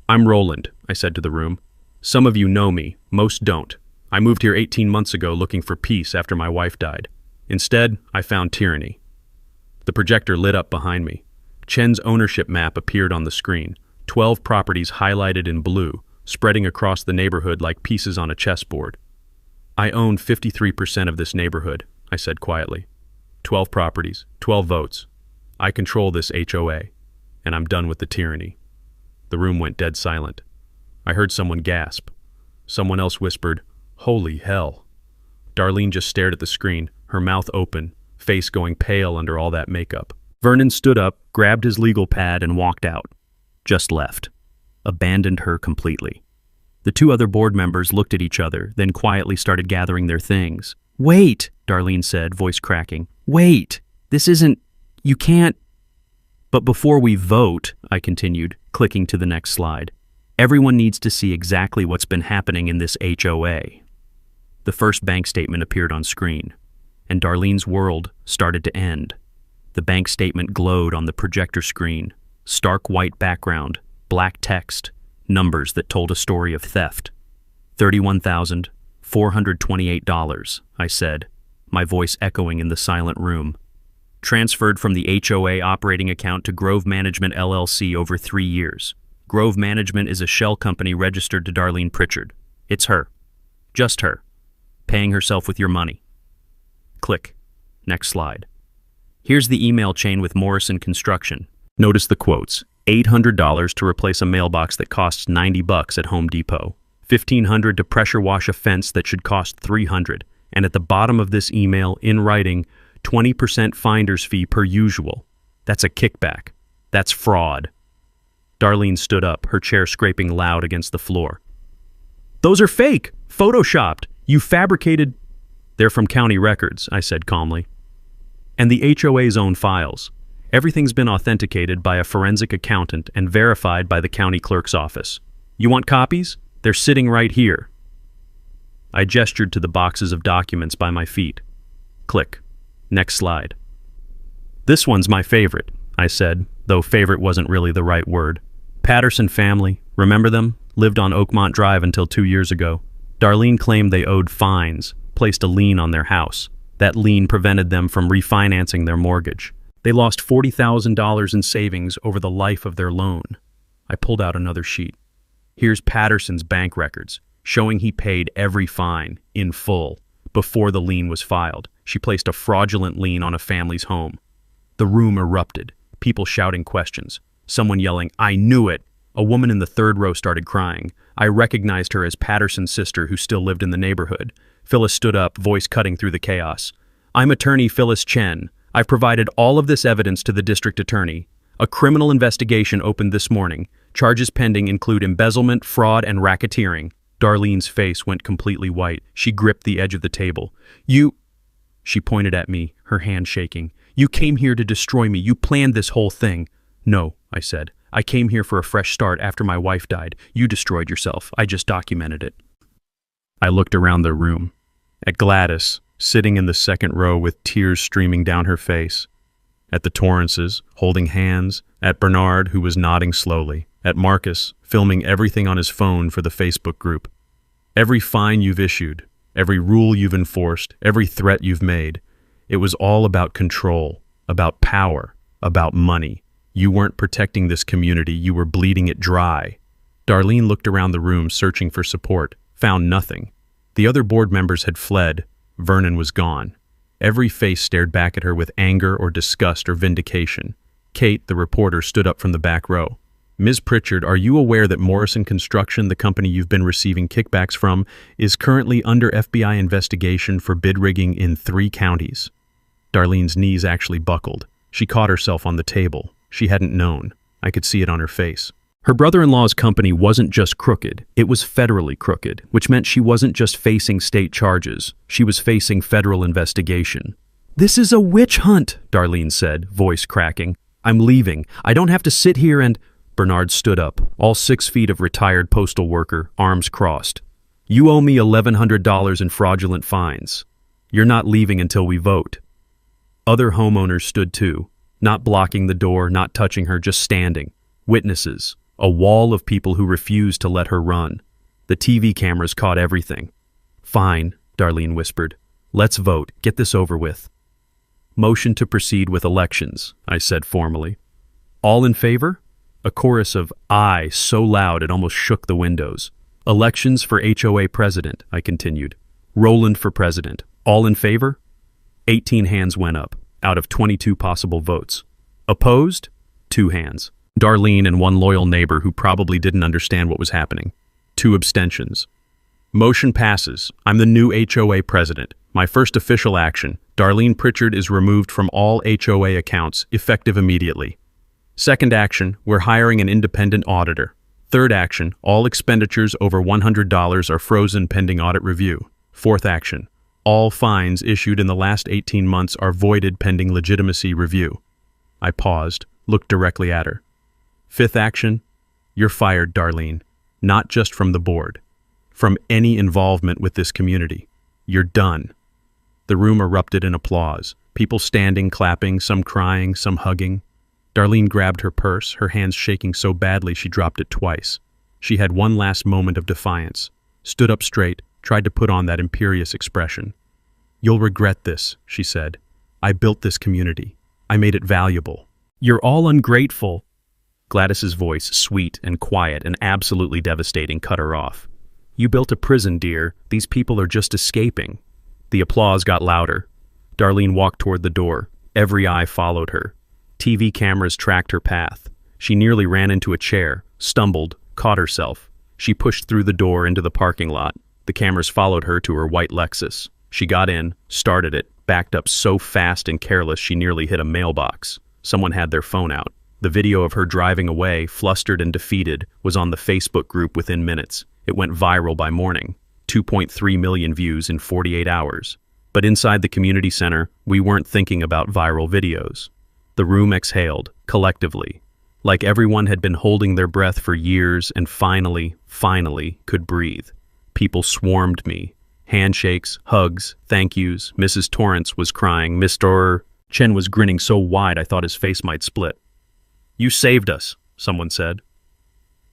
I'm Roland, I said to the room. Some of you know me, most don't. I moved here 18 months ago looking for peace after my wife died. Instead, I found tyranny. The projector lit up behind me. Chen's ownership map appeared on the screen, 12 properties highlighted in blue, spreading across the neighborhood like pieces on a chessboard. I own 53% of this neighborhood, I said quietly. 12 properties, 12 votes. I control this HOA, and I'm done with the tyranny. The room went dead silent. I heard someone gasp. Someone else whispered, "Holy hell." Darlene just stared at the screen, her mouth open, face going pale under all that makeup. Vernon stood up, grabbed his legal pad, and walked out. Just left. Abandoned her completely. The two other board members looked at each other, then quietly started gathering their things. Wait, Darlene said, voice cracking. Wait, this isn't... You can't... But before we vote, I continued, clicking to the next slide, everyone needs to see exactly what's been happening in this HOA. The first bank statement appeared on screen, and Darlene's world started to end. The bank statement glowed on the projector screen, stark white background, black text, numbers that told a story of theft. $31,428, I said, my voice echoing in the silent room. Transferred from the HOA operating account to Grove Management LLC over 3 years. Grove Management is a shell company registered to Darlene Pritchard. It's her. Just her. Paying herself with your money. Click. Next slide. Here's the email chain with Morrison Construction. Notice the quotes. $800 to replace a mailbox that costs $90 at Home Depot. $1,500 to pressure wash a fence that should cost $300. And at the bottom of this email, in writing, 20% finder's fee per usual. That's a kickback. That's fraud. Darlene stood up, her chair scraping loud against the floor. Those are fake! Photoshopped! You fabricated... They're from county records, I said calmly. And the HOA's own files. Everything's been authenticated by a forensic accountant and verified by the county clerk's office. You want copies? They're sitting right here. I gestured to the boxes of documents by my feet. Click. Next slide. This one's my favorite, I said, though favorite wasn't really the right word. Patterson family, remember them? Lived on Oakmont Drive until 2 years ago. Darlene claimed they owed fines, placed a lien on their house. That lien prevented them from refinancing their mortgage. They lost $40,000 in savings over the life of their loan. I pulled out another sheet. Here's Patterson's bank records, showing he paid every fine, in full, before the lien was filed. She placed a fraudulent lien on a family's home. The room erupted, people shouting questions. Someone yelling, "I knew it!" A woman in the third row started crying. I recognized her as Patterson's sister who still lived in the neighborhood. Phyllis stood up, voice cutting through the chaos. "I'm attorney Phyllis Chen. I've provided all of this evidence to the district attorney. A criminal investigation opened this morning. Charges pending include embezzlement, fraud, and racketeering." Darlene's face went completely white. She gripped the edge of the table. "You..." She pointed at me, her hand shaking. "You came here to destroy me. You planned this whole thing." "No," I said. "I came here for a fresh start after my wife died. You destroyed yourself. I just documented it." I looked around the room. At Gladys, sitting in the second row with tears streaming down her face. At the Torrances, holding hands. At Bernard, who was nodding slowly. At Marcus, filming everything on his phone for the Facebook group. Every fine you've issued, every rule you've enforced, every threat you've made, it was all about control, about power, about money. You weren't protecting this community, you were bleeding it dry. Darlene looked around the room searching for support, found nothing. The other board members had fled. Vernon was gone. Every face stared back at her with anger or disgust or vindication. Kate, the reporter, stood up from the back row. "Ms. Pritchard, are you aware that Morrison Construction, the company you've been receiving kickbacks from, is currently under FBI investigation for bid rigging in 3 counties? Darlene's knees actually buckled. She caught herself on the table. She hadn't known. I could see it on her face. Her brother-in-law's company wasn't just crooked, it was federally crooked, which meant she wasn't just facing state charges, she was facing federal investigation. "This is a witch hunt," Darlene said, voice cracking. "I'm leaving. I don't have to sit here and..." Bernard stood up, all 6 feet of retired postal worker, arms crossed. "You owe me $1,100 in fraudulent fines. You're not leaving until we vote." Other homeowners stood too, not blocking the door, not touching her, just standing. Witnesses. A wall of people who refused to let her run. The TV cameras caught everything. "Fine," Darlene whispered. "Let's vote. Get this over with." "Motion to proceed with elections," I said formally. "All in favor?" A chorus of "aye" so loud it almost shook the windows. "Elections for HOA president," I continued. "Roland for president. All in favor?" 18 hands went up, out of 22 possible votes. Opposed? 2 hands. Darlene and one loyal neighbor who probably didn't understand what was happening. 2 abstentions. Motion passes. I'm the new HOA president. My first official action. Darlene Pritchard is removed from all HOA accounts, effective immediately. Second action, we're hiring an independent auditor. Third action, all expenditures over $100 are frozen pending audit review. Fourth action, all fines issued in the last 18 months are voided pending legitimacy review. I paused, looked directly at her. Fifth action, you're fired, Darlene. Not just from the board. From any involvement with this community. You're done. The room erupted in applause. People standing, clapping, some crying, some hugging. Darlene grabbed her purse, her hands shaking so badly she dropped it twice. She had one last moment of defiance. Stood up straight, tried to put on that imperious expression. "You'll regret this," she said. "I built this community. I made it valuable." "You're all ungrateful." Gladys's voice, sweet and quiet and absolutely devastating, cut her off. "You built a prison, dear. These people are just escaping." The applause got louder. Darlene walked toward the door. Every eye followed her. TV cameras tracked her path. She nearly ran into a chair, stumbled, caught herself. She pushed through the door into the parking lot. The cameras followed her to her white Lexus. She got in, started it, backed up so fast and careless she nearly hit a mailbox. Someone had their phone out. The video of her driving away, flustered and defeated, was on the Facebook group within minutes. It went viral by morning. 2.3 million views in 48 hours. But inside the community center, we weren't thinking about viral videos. The room exhaled, collectively, like everyone had been holding their breath for years and finally could breathe. People swarmed me. Handshakes, hugs, thank yous. Mrs. Torrance was crying. Mr. Chen was grinning so wide I thought his face might split. "You saved us," someone said.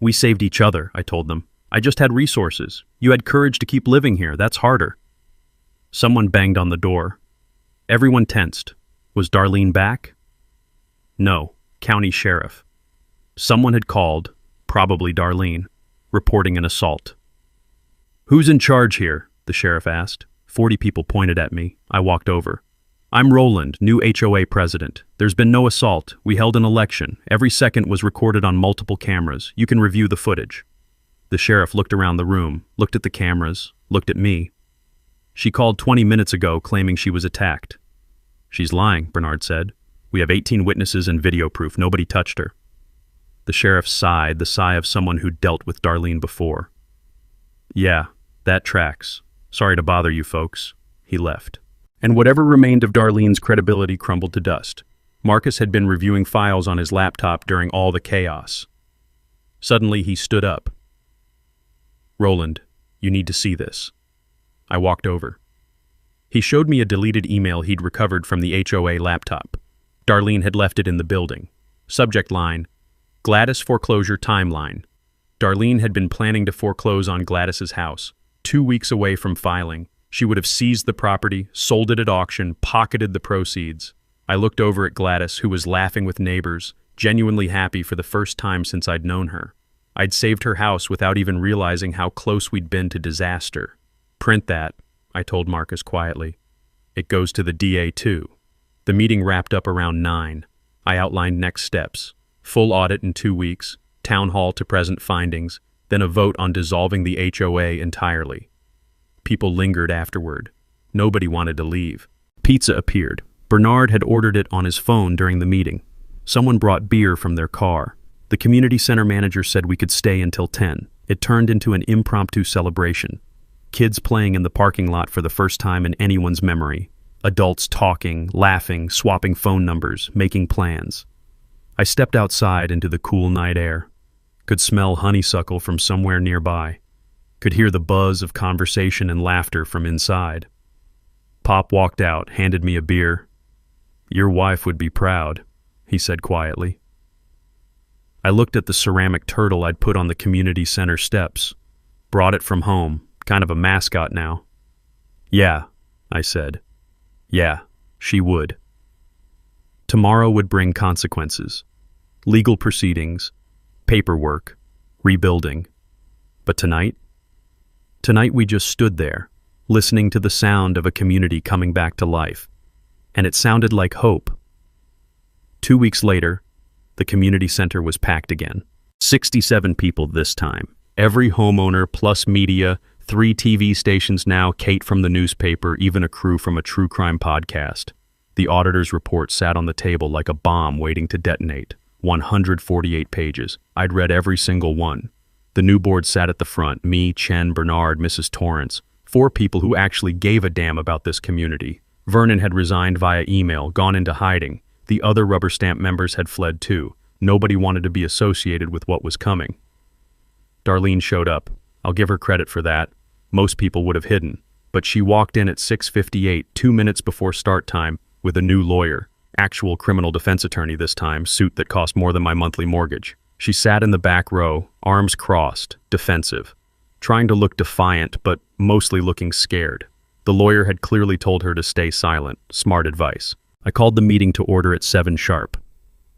"We saved each other," I told them. "I just had resources. You had courage to keep living here. That's harder." Someone banged on the door. Everyone tensed. Was Darlene back? No, county sheriff. Someone had called, probably Darlene, reporting an assault. "Who's in charge here?" the sheriff asked. 40 people pointed at me. I walked over. "I'm Roland, new HOA president. There's been no assault. We held an election. Every second was recorded on multiple cameras. You can review the footage." The sheriff looked around the room, looked at the cameras, looked at me. "She called 20 minutes ago claiming she was attacked." "She's lying," Bernard said. "We have 18 witnesses and video proof. Nobody touched her." The sheriff sighed, the sigh of someone who dealt with Darlene before. "Yeah, that tracks. Sorry to bother you folks." He left. And whatever remained of Darlene's credibility crumbled to dust. Marcus had been reviewing files on his laptop during all the chaos. Suddenly he stood up. "Roland, you need to see this." I walked over. He showed me a deleted email he'd recovered from the HOA laptop. Darlene had left it in the building. Subject line, Gladys foreclosure timeline. Darlene had been planning to foreclose on Gladys's house. 2 weeks away from filing, she would have seized the property, sold it at auction, pocketed the proceeds. I looked over at Gladys, who was laughing with neighbors, genuinely happy for the first time since I'd known her. I'd saved her house without even realizing how close we'd been to disaster. "Print that," I told Marcus quietly. "It goes to the DA too." The meeting wrapped up around 9. I outlined next steps. Full audit in 2 weeks, town hall to present findings, then a vote on dissolving the HOA entirely. People lingered afterward. Nobody wanted to leave. Pizza appeared. Bernard had ordered it on his phone during the meeting. Someone brought beer from their car. The community center manager said we could stay until 10. It turned into an impromptu celebration. Kids playing in the parking lot for the first time in anyone's memory. Adults talking, laughing, swapping phone numbers, making plans. I stepped outside into the cool night air. Could smell honeysuckle from somewhere nearby. Could hear the buzz of conversation and laughter from inside. Pop walked out, handed me a beer. "Your wife would be proud," he said quietly. I looked at the ceramic turtle I'd put on the community center steps. Brought it from home, kind of a mascot now. "Yeah," I said. Yeah, she would. Tomorrow would bring consequences. Legal proceedings, paperwork, rebuilding. But tonight? Tonight we just stood there, listening to the sound of a community coming back to life. And it sounded like hope. 2 weeks later, the community center was packed again. 67 people this time. Every homeowner plus media, 3 TV stations now, Kate from the newspaper, even a crew from a true crime podcast. The auditor's report sat on the table like a bomb waiting to detonate. 148 pages. I'd read every single one. The new board sat at the front, me, Chen, Bernard, Mrs. Torrance, 4 people who actually gave a damn about this community. Vernon had resigned via email, gone into hiding. The other rubber stamp members had fled too. Nobody wanted to be associated with what was coming. Darlene showed up. I'll give her credit for that. Most people would have hidden. But she walked in at 6:58, 2 minutes before start time, with a new lawyer. Actual criminal defense attorney this time, suit that cost more than my monthly mortgage. She sat in the back row, arms crossed, defensive, trying to look defiant, but mostly looking scared. The lawyer had clearly told her to stay silent. Smart advice. I called the meeting to order at 7 sharp.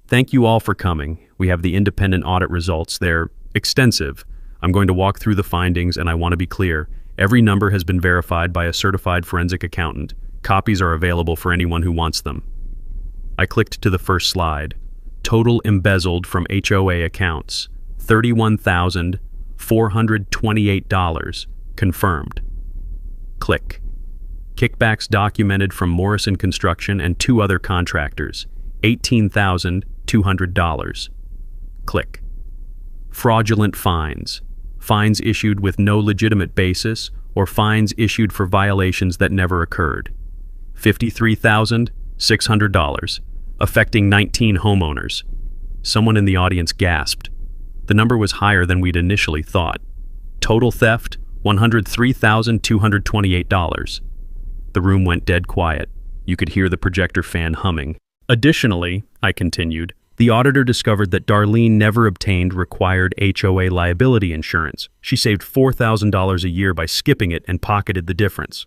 "Thank you all for coming. We have the independent audit results. They're extensive. I'm going to walk through the findings, and I want to be clear. Every number has been verified by a certified forensic accountant. Copies are available for anyone who wants them." I clicked to the first slide. Total embezzled from HOA accounts, $31,428, confirmed. Click. Kickbacks documented from Morrison Construction and 2 other contractors, $18,200. Click. Fraudulent fines. Fines issued with no legitimate basis or fines issued for violations that never occurred. $53,600, affecting 19 homeowners. Someone in the audience gasped. The number was higher than we'd initially thought. Total theft, $103,228. The room went dead quiet. You could hear the projector fan humming. Additionally, I continued, the auditor discovered that Darlene never obtained required HOA liability insurance. She saved $4,000 a year by skipping it and pocketed the difference.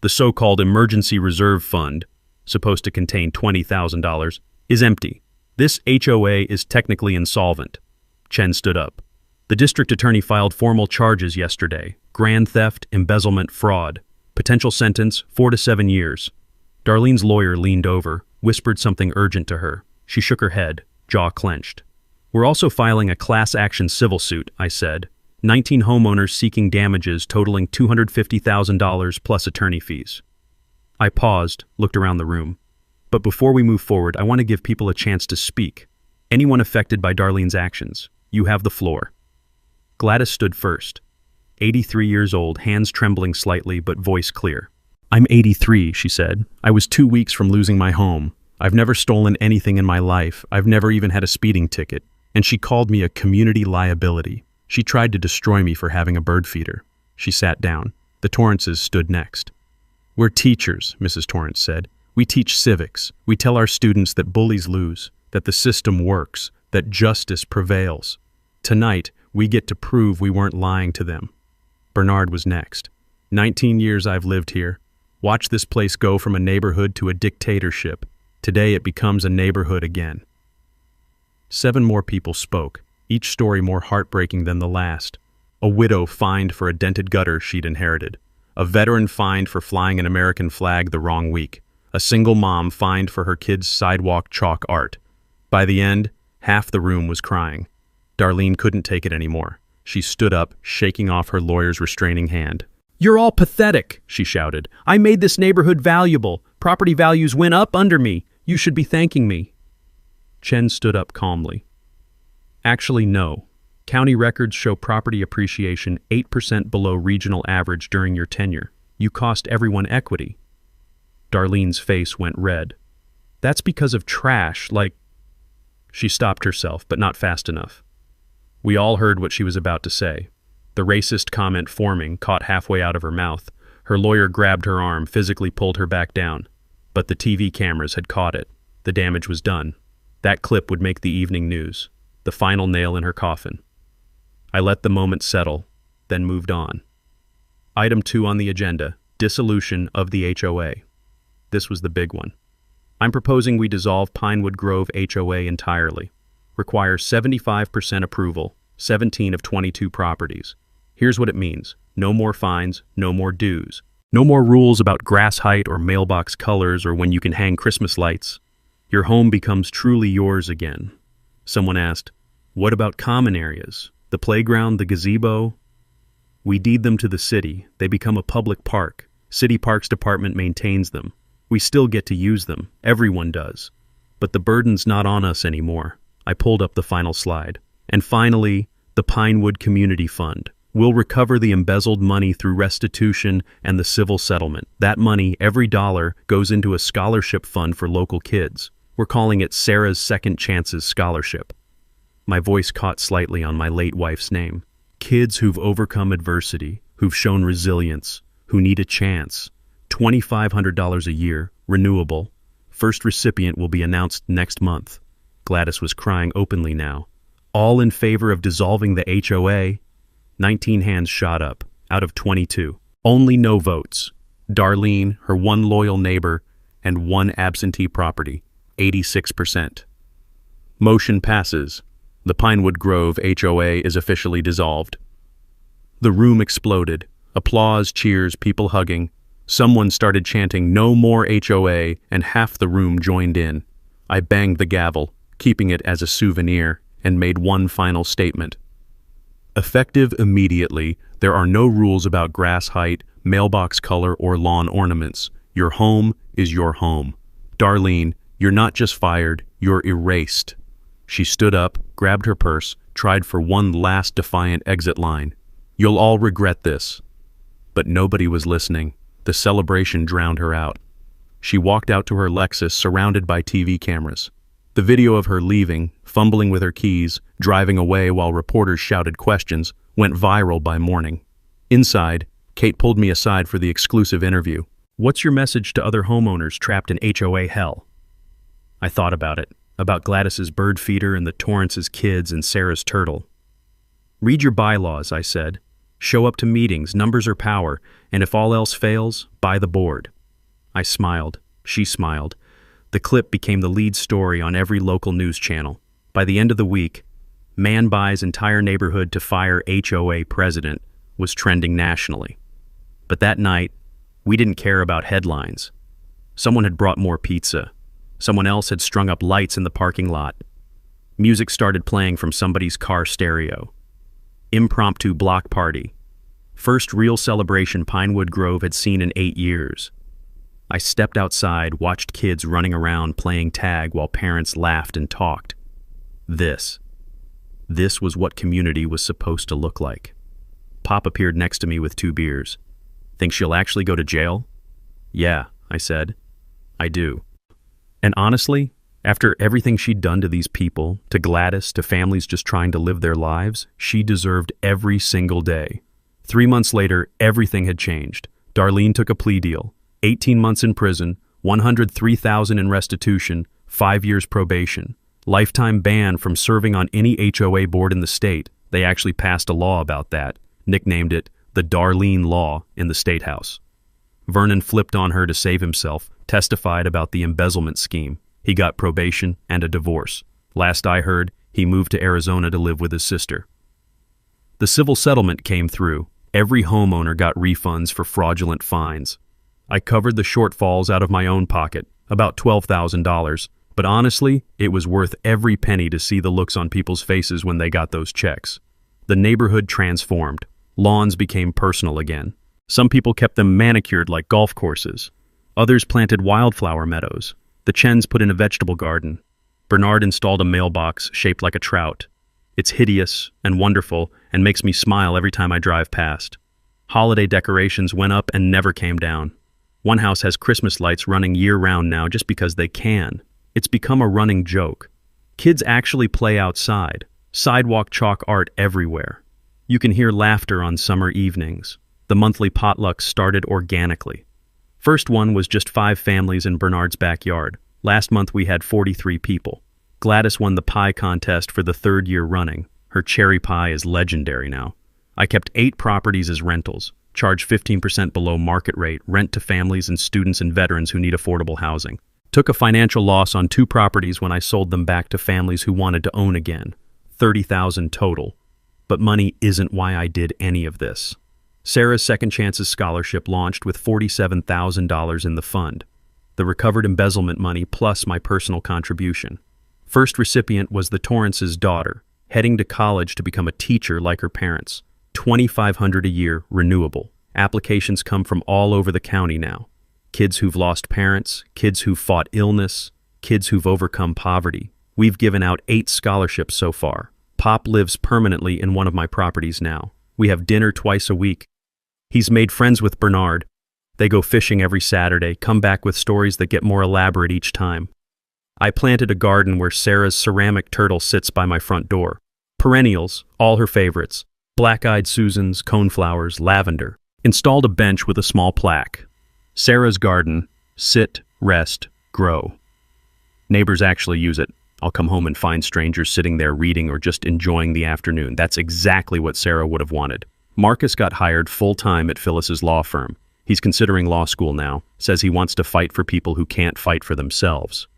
The so-called emergency reserve fund, supposed to contain $20,000, is empty. This HOA is technically insolvent. Chen stood up. The district attorney filed formal charges yesterday. Grand theft, embezzlement, fraud. Potential sentence, 4 to 7 years. Darlene's lawyer leaned over, whispered something urgent to her. She shook her head, jaw clenched. We're also filing a class action civil suit, I said. 19 homeowners seeking damages totaling $250,000 plus attorney fees. I paused, looked around the room. But before we move forward, I want to give people a chance to speak. Anyone affected by Darlene's actions, you have the floor. Gladys stood first. 83 years old, hands trembling slightly but voice clear. I'm 83, she said. I was 2 weeks from losing my home. I've never stolen anything in my life. I've never even had a speeding ticket. And she called me a community liability. She tried to destroy me for having a bird feeder. She sat down. The Torrances stood next. We're teachers, Mrs. Torrance said. We teach civics. We tell our students that bullies lose, that the system works, that justice prevails. Tonight, we get to prove we weren't lying to them. Bernard was next. 19 years I've lived here. Watch this place go from a neighborhood to a dictatorship. Today it becomes a neighborhood again. 7 more people spoke, each story more heartbreaking than the last. A widow fined for a dented gutter she'd inherited. A veteran fined for flying an American flag the wrong week. A single mom fined for her kid's sidewalk chalk art. By the end, half the room was crying. Darlene couldn't take it anymore. She stood up, shaking off her lawyer's restraining hand. You're all pathetic, she shouted. I made this neighborhood valuable. Property values went up under me. You should be thanking me. Chen stood up calmly. Actually, no. County records show property appreciation 8% below regional average during your tenure. You cost everyone equity. Darlene's face went red. That's because of trash, like... She stopped herself, but not fast enough. We all heard what she was about to say. The racist comment forming, caught halfway out of her mouth. Her lawyer grabbed her arm, physically pulled her back down. But the TV cameras had caught it. The damage was done. That clip would make the evening news. The final nail in her coffin. I let the moment settle, then moved on. Item 2 on the agenda, dissolution of the HOA. This was the big one. I'm proposing we dissolve Pinewood Grove HOA entirely. Requires 75% approval, 17 of 22 properties. Here's what it means. No more fines, no more dues. No more rules about grass height or mailbox colors or when you can hang Christmas lights. Your home becomes truly yours again. Someone asked, what about common areas? The playground, the gazebo? We deed them to the city. They become a public park. City Parks Department maintains them. We still get to use them. Everyone does. But the burden's not on us anymore. I pulled up the final slide. And finally, the Pinewood Community Fund. We'll recover the embezzled money through restitution and the civil settlement. That money, every dollar, goes into a scholarship fund for local kids. We're calling it Sarah's Second Chances Scholarship. My voice caught slightly on my late wife's name. Kids who've overcome adversity, who've shown resilience, who need a chance. $2,500 a year, renewable. First recipient will be announced next month. Gladys was crying openly now. All in favor of dissolving the HOA? 19 hands shot up, out of 22. Only no votes. Darlene, her one loyal neighbor, and one absentee property, 86%. Motion passes. The Pinewood Grove HOA is officially dissolved. The room exploded. Applause, cheers, people hugging. Someone started chanting, "No more HOA," and half the room joined in. I banged the gavel, keeping it as a souvenir, and made one final statement. Effective immediately, there are no rules about grass height, mailbox color, or lawn ornaments. Your home is your home. Darlene, you're not just fired, you're erased. She stood up, grabbed her purse, tried for one last defiant exit line. You'll all regret this. But nobody was listening. The celebration drowned her out. She walked out to her Lexus, surrounded by TV cameras. The video of her leaving, fumbling with her keys, driving away while reporters shouted questions, went viral by morning. Inside, Kate pulled me aside for the exclusive interview. "What's your message to other homeowners trapped in HOA hell?" I thought about it, about Gladys's bird feeder and the Torrance's kids and Sarah's turtle. "Read your bylaws," I said. "Show up to meetings, numbers are power, and if all else fails, buy the board." I smiled. She smiled. The clip became the lead story on every local news channel. By the end of the week, "Man buys entire neighborhood to fire HOA president" was trending nationally. But that night, we didn't care about headlines. Someone had brought more pizza. Someone else had strung up lights in the parking lot. Music started playing from somebody's car stereo. Impromptu block party. First real celebration Pinewood Grove had seen in 8 years. I stepped outside, watched kids running around playing tag while parents laughed and talked. This was what community was supposed to look like. Pop appeared next to me with 2 beers. "Think she'll actually go to jail?" "Yeah," I said. "I do." And honestly, after everything she'd done to these people, to Gladys, to families just trying to live their lives, she deserved every single day. 3 months later, everything had changed. Darlene took a plea deal. 18 months in prison, $103,000 in restitution, 5 years probation. Lifetime ban from serving on any HOA board in the state. They actually passed a law about that, nicknamed it the Darlene Law in the State House. Vernon flipped on her to save himself, testified about the embezzlement scheme. He got probation and a divorce. Last I heard, he moved to Arizona to live with his sister. The civil settlement came through. Every homeowner got refunds for fraudulent fines. I covered the shortfalls out of my own pocket, about $12,000, but honestly, it was worth every penny to see the looks on people's faces when they got those checks. The neighborhood transformed. Lawns became personal again. Some people kept them manicured like golf courses. Others planted wildflower meadows. The Chens put in a vegetable garden. Bernard installed a mailbox shaped like a trout. It's hideous and wonderful and makes me smile every time I drive past. Holiday decorations went up and never came down. One house has Christmas lights running year-round now just because they can. It's become a running joke. Kids actually play outside. Sidewalk chalk art everywhere. You can hear laughter on summer evenings. The monthly potlucks started organically. First one was just 5 families in Bernard's backyard. Last month we had 43 people. Gladys won the pie contest for the 3rd year running. Her cherry pie is legendary now. I kept 8 properties as rentals, charged 15% below market rate, rent to families and students and veterans who need affordable housing. Took a financial loss on 2 properties when I sold them back to families who wanted to own again. $30,000 total. But money isn't why I did any of this. Sarah's Second Chances Scholarship launched with $47,000 in the fund. The recovered embezzlement money plus my personal contribution. First recipient was the Torrance's daughter, heading to college to become a teacher like her parents. $2,500 a year, renewable. Applications come from all over the county now. Kids who've lost parents, kids who've fought illness, kids who've overcome poverty. We've given out 8 scholarships so far. Pop lives permanently in one of my properties now. We have dinner twice a week. He's made friends with Bernard. They go fishing every Saturday, come back with stories that get more elaborate each time. I planted a garden where Sarah's ceramic turtle sits by my front door. Perennials, all her favorites. Black-eyed Susans, coneflowers, lavender. Installed a bench with a small plaque. Sarah's garden, sit, rest, grow. Neighbors actually use it. I'll come home and find strangers sitting there reading or just enjoying the afternoon. That's exactly what Sarah would have wanted. Marcus got hired full-time at Phyllis's law firm. He's considering law school now, says he wants to fight for people who can't fight for themselves.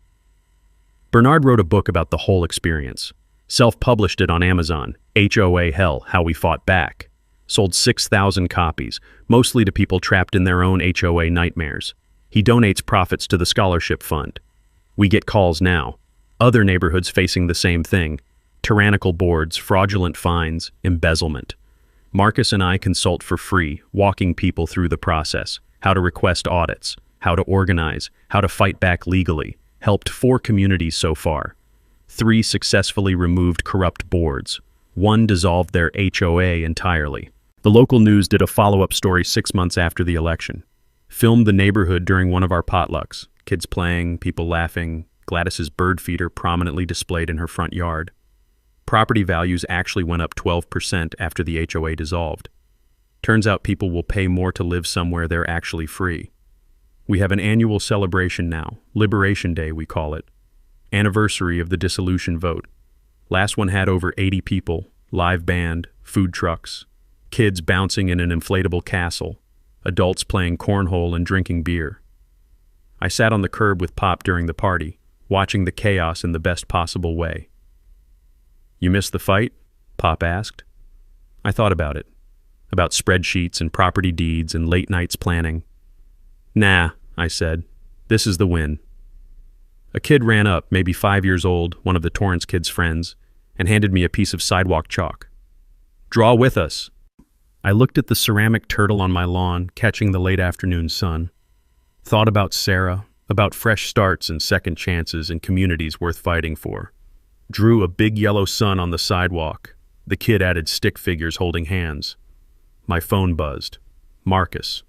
Bernard wrote a book about the whole experience. Self-published it on Amazon, HOA Hell, How We Fought Back. Sold 6,000 copies, mostly to people trapped in their own HOA nightmares. He donates profits to the scholarship fund. We get calls now. Other neighborhoods facing the same thing. Tyrannical boards, fraudulent fines, embezzlement. Marcus and I consult for free, walking people through the process. How to request audits, how to organize, how to fight back legally. Helped 4 communities so far. 3 successfully removed corrupt boards. 1 dissolved their HOA entirely. The local news did a follow-up story 6 months after the election. Filmed the neighborhood during one of our potlucks. Kids playing, people laughing, Gladys's bird feeder prominently displayed in her front yard. Property values actually went up 12% after the HOA dissolved. Turns out people will pay more to live somewhere they're actually free. We have an annual celebration now, Liberation Day we call it. Anniversary of the dissolution vote. Last one had over 80 people, live band, food trucks, kids bouncing in an inflatable castle, adults playing cornhole and drinking beer. I sat on the curb with Pop during the party, watching the chaos in the best possible way. "You missed the fight?" Pop asked. I thought about it. About spreadsheets and property deeds and late nights planning. "Nah," I said. "This is the win." A kid ran up, maybe 5 years old, one of the Torrance kids' friends, and handed me a piece of sidewalk chalk. "Draw with us." I looked at the ceramic turtle on my lawn, catching the late afternoon sun. Thought about Sarah, about fresh starts and second chances in communities worth fighting for. Drew a big yellow sun on the sidewalk. The kid added stick figures holding hands. My phone buzzed. Marcus.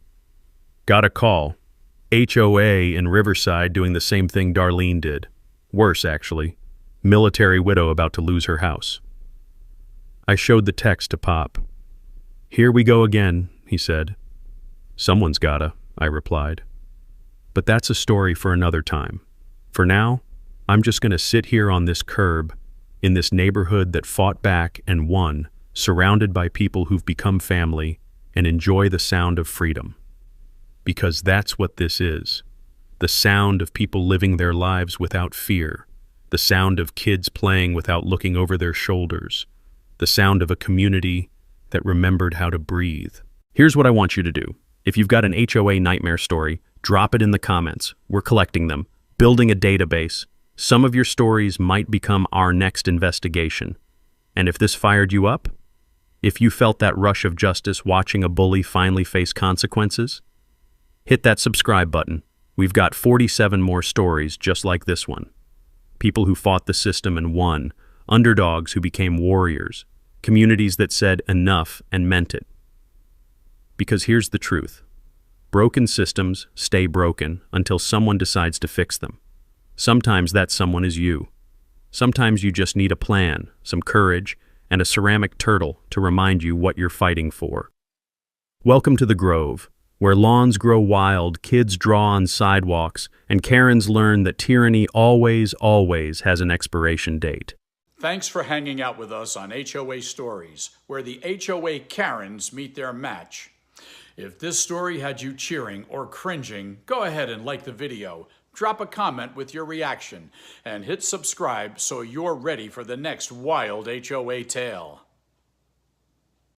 Got a call. HOA in Riverside doing the same thing Darlene did. Worse, actually. Military widow about to lose her house. I showed the text to Pop. "Here we go again," he said. "Someone's gotta," I replied. But that's a story for another time. For now, I'm just gonna sit here on this curb, in this neighborhood that fought back and won, surrounded by people who've become family, and enjoy the sound of freedom. Because that's what this is. The sound of people living their lives without fear. The sound of kids playing without looking over their shoulders. The sound of a community that remembered how to breathe. Here's what I want you to do. If you've got an HOA nightmare story, drop it in the comments. We're collecting them, building a database. Some of your stories might become our next investigation. And if this fired you up, if you felt that rush of justice watching a bully finally face consequences, hit that subscribe button. We've got 47 more stories just like this one. People who fought the system and won, underdogs who became warriors, communities that said enough and meant it. Because here's the truth. Broken systems stay broken until someone decides to fix them. Sometimes that someone is you. Sometimes you just need a plan, some courage, and a ceramic turtle to remind you what you're fighting for. Welcome to the Grove, where lawns grow wild, kids draw on sidewalks, and Karens learn that tyranny always, always has an expiration date. Thanks for hanging out with us on HOA Stories, where the HOA Karens meet their match. If this story had you cheering or cringing, go ahead and like the video, drop a comment with your reaction, and hit subscribe so you're ready for the next wild HOA tale.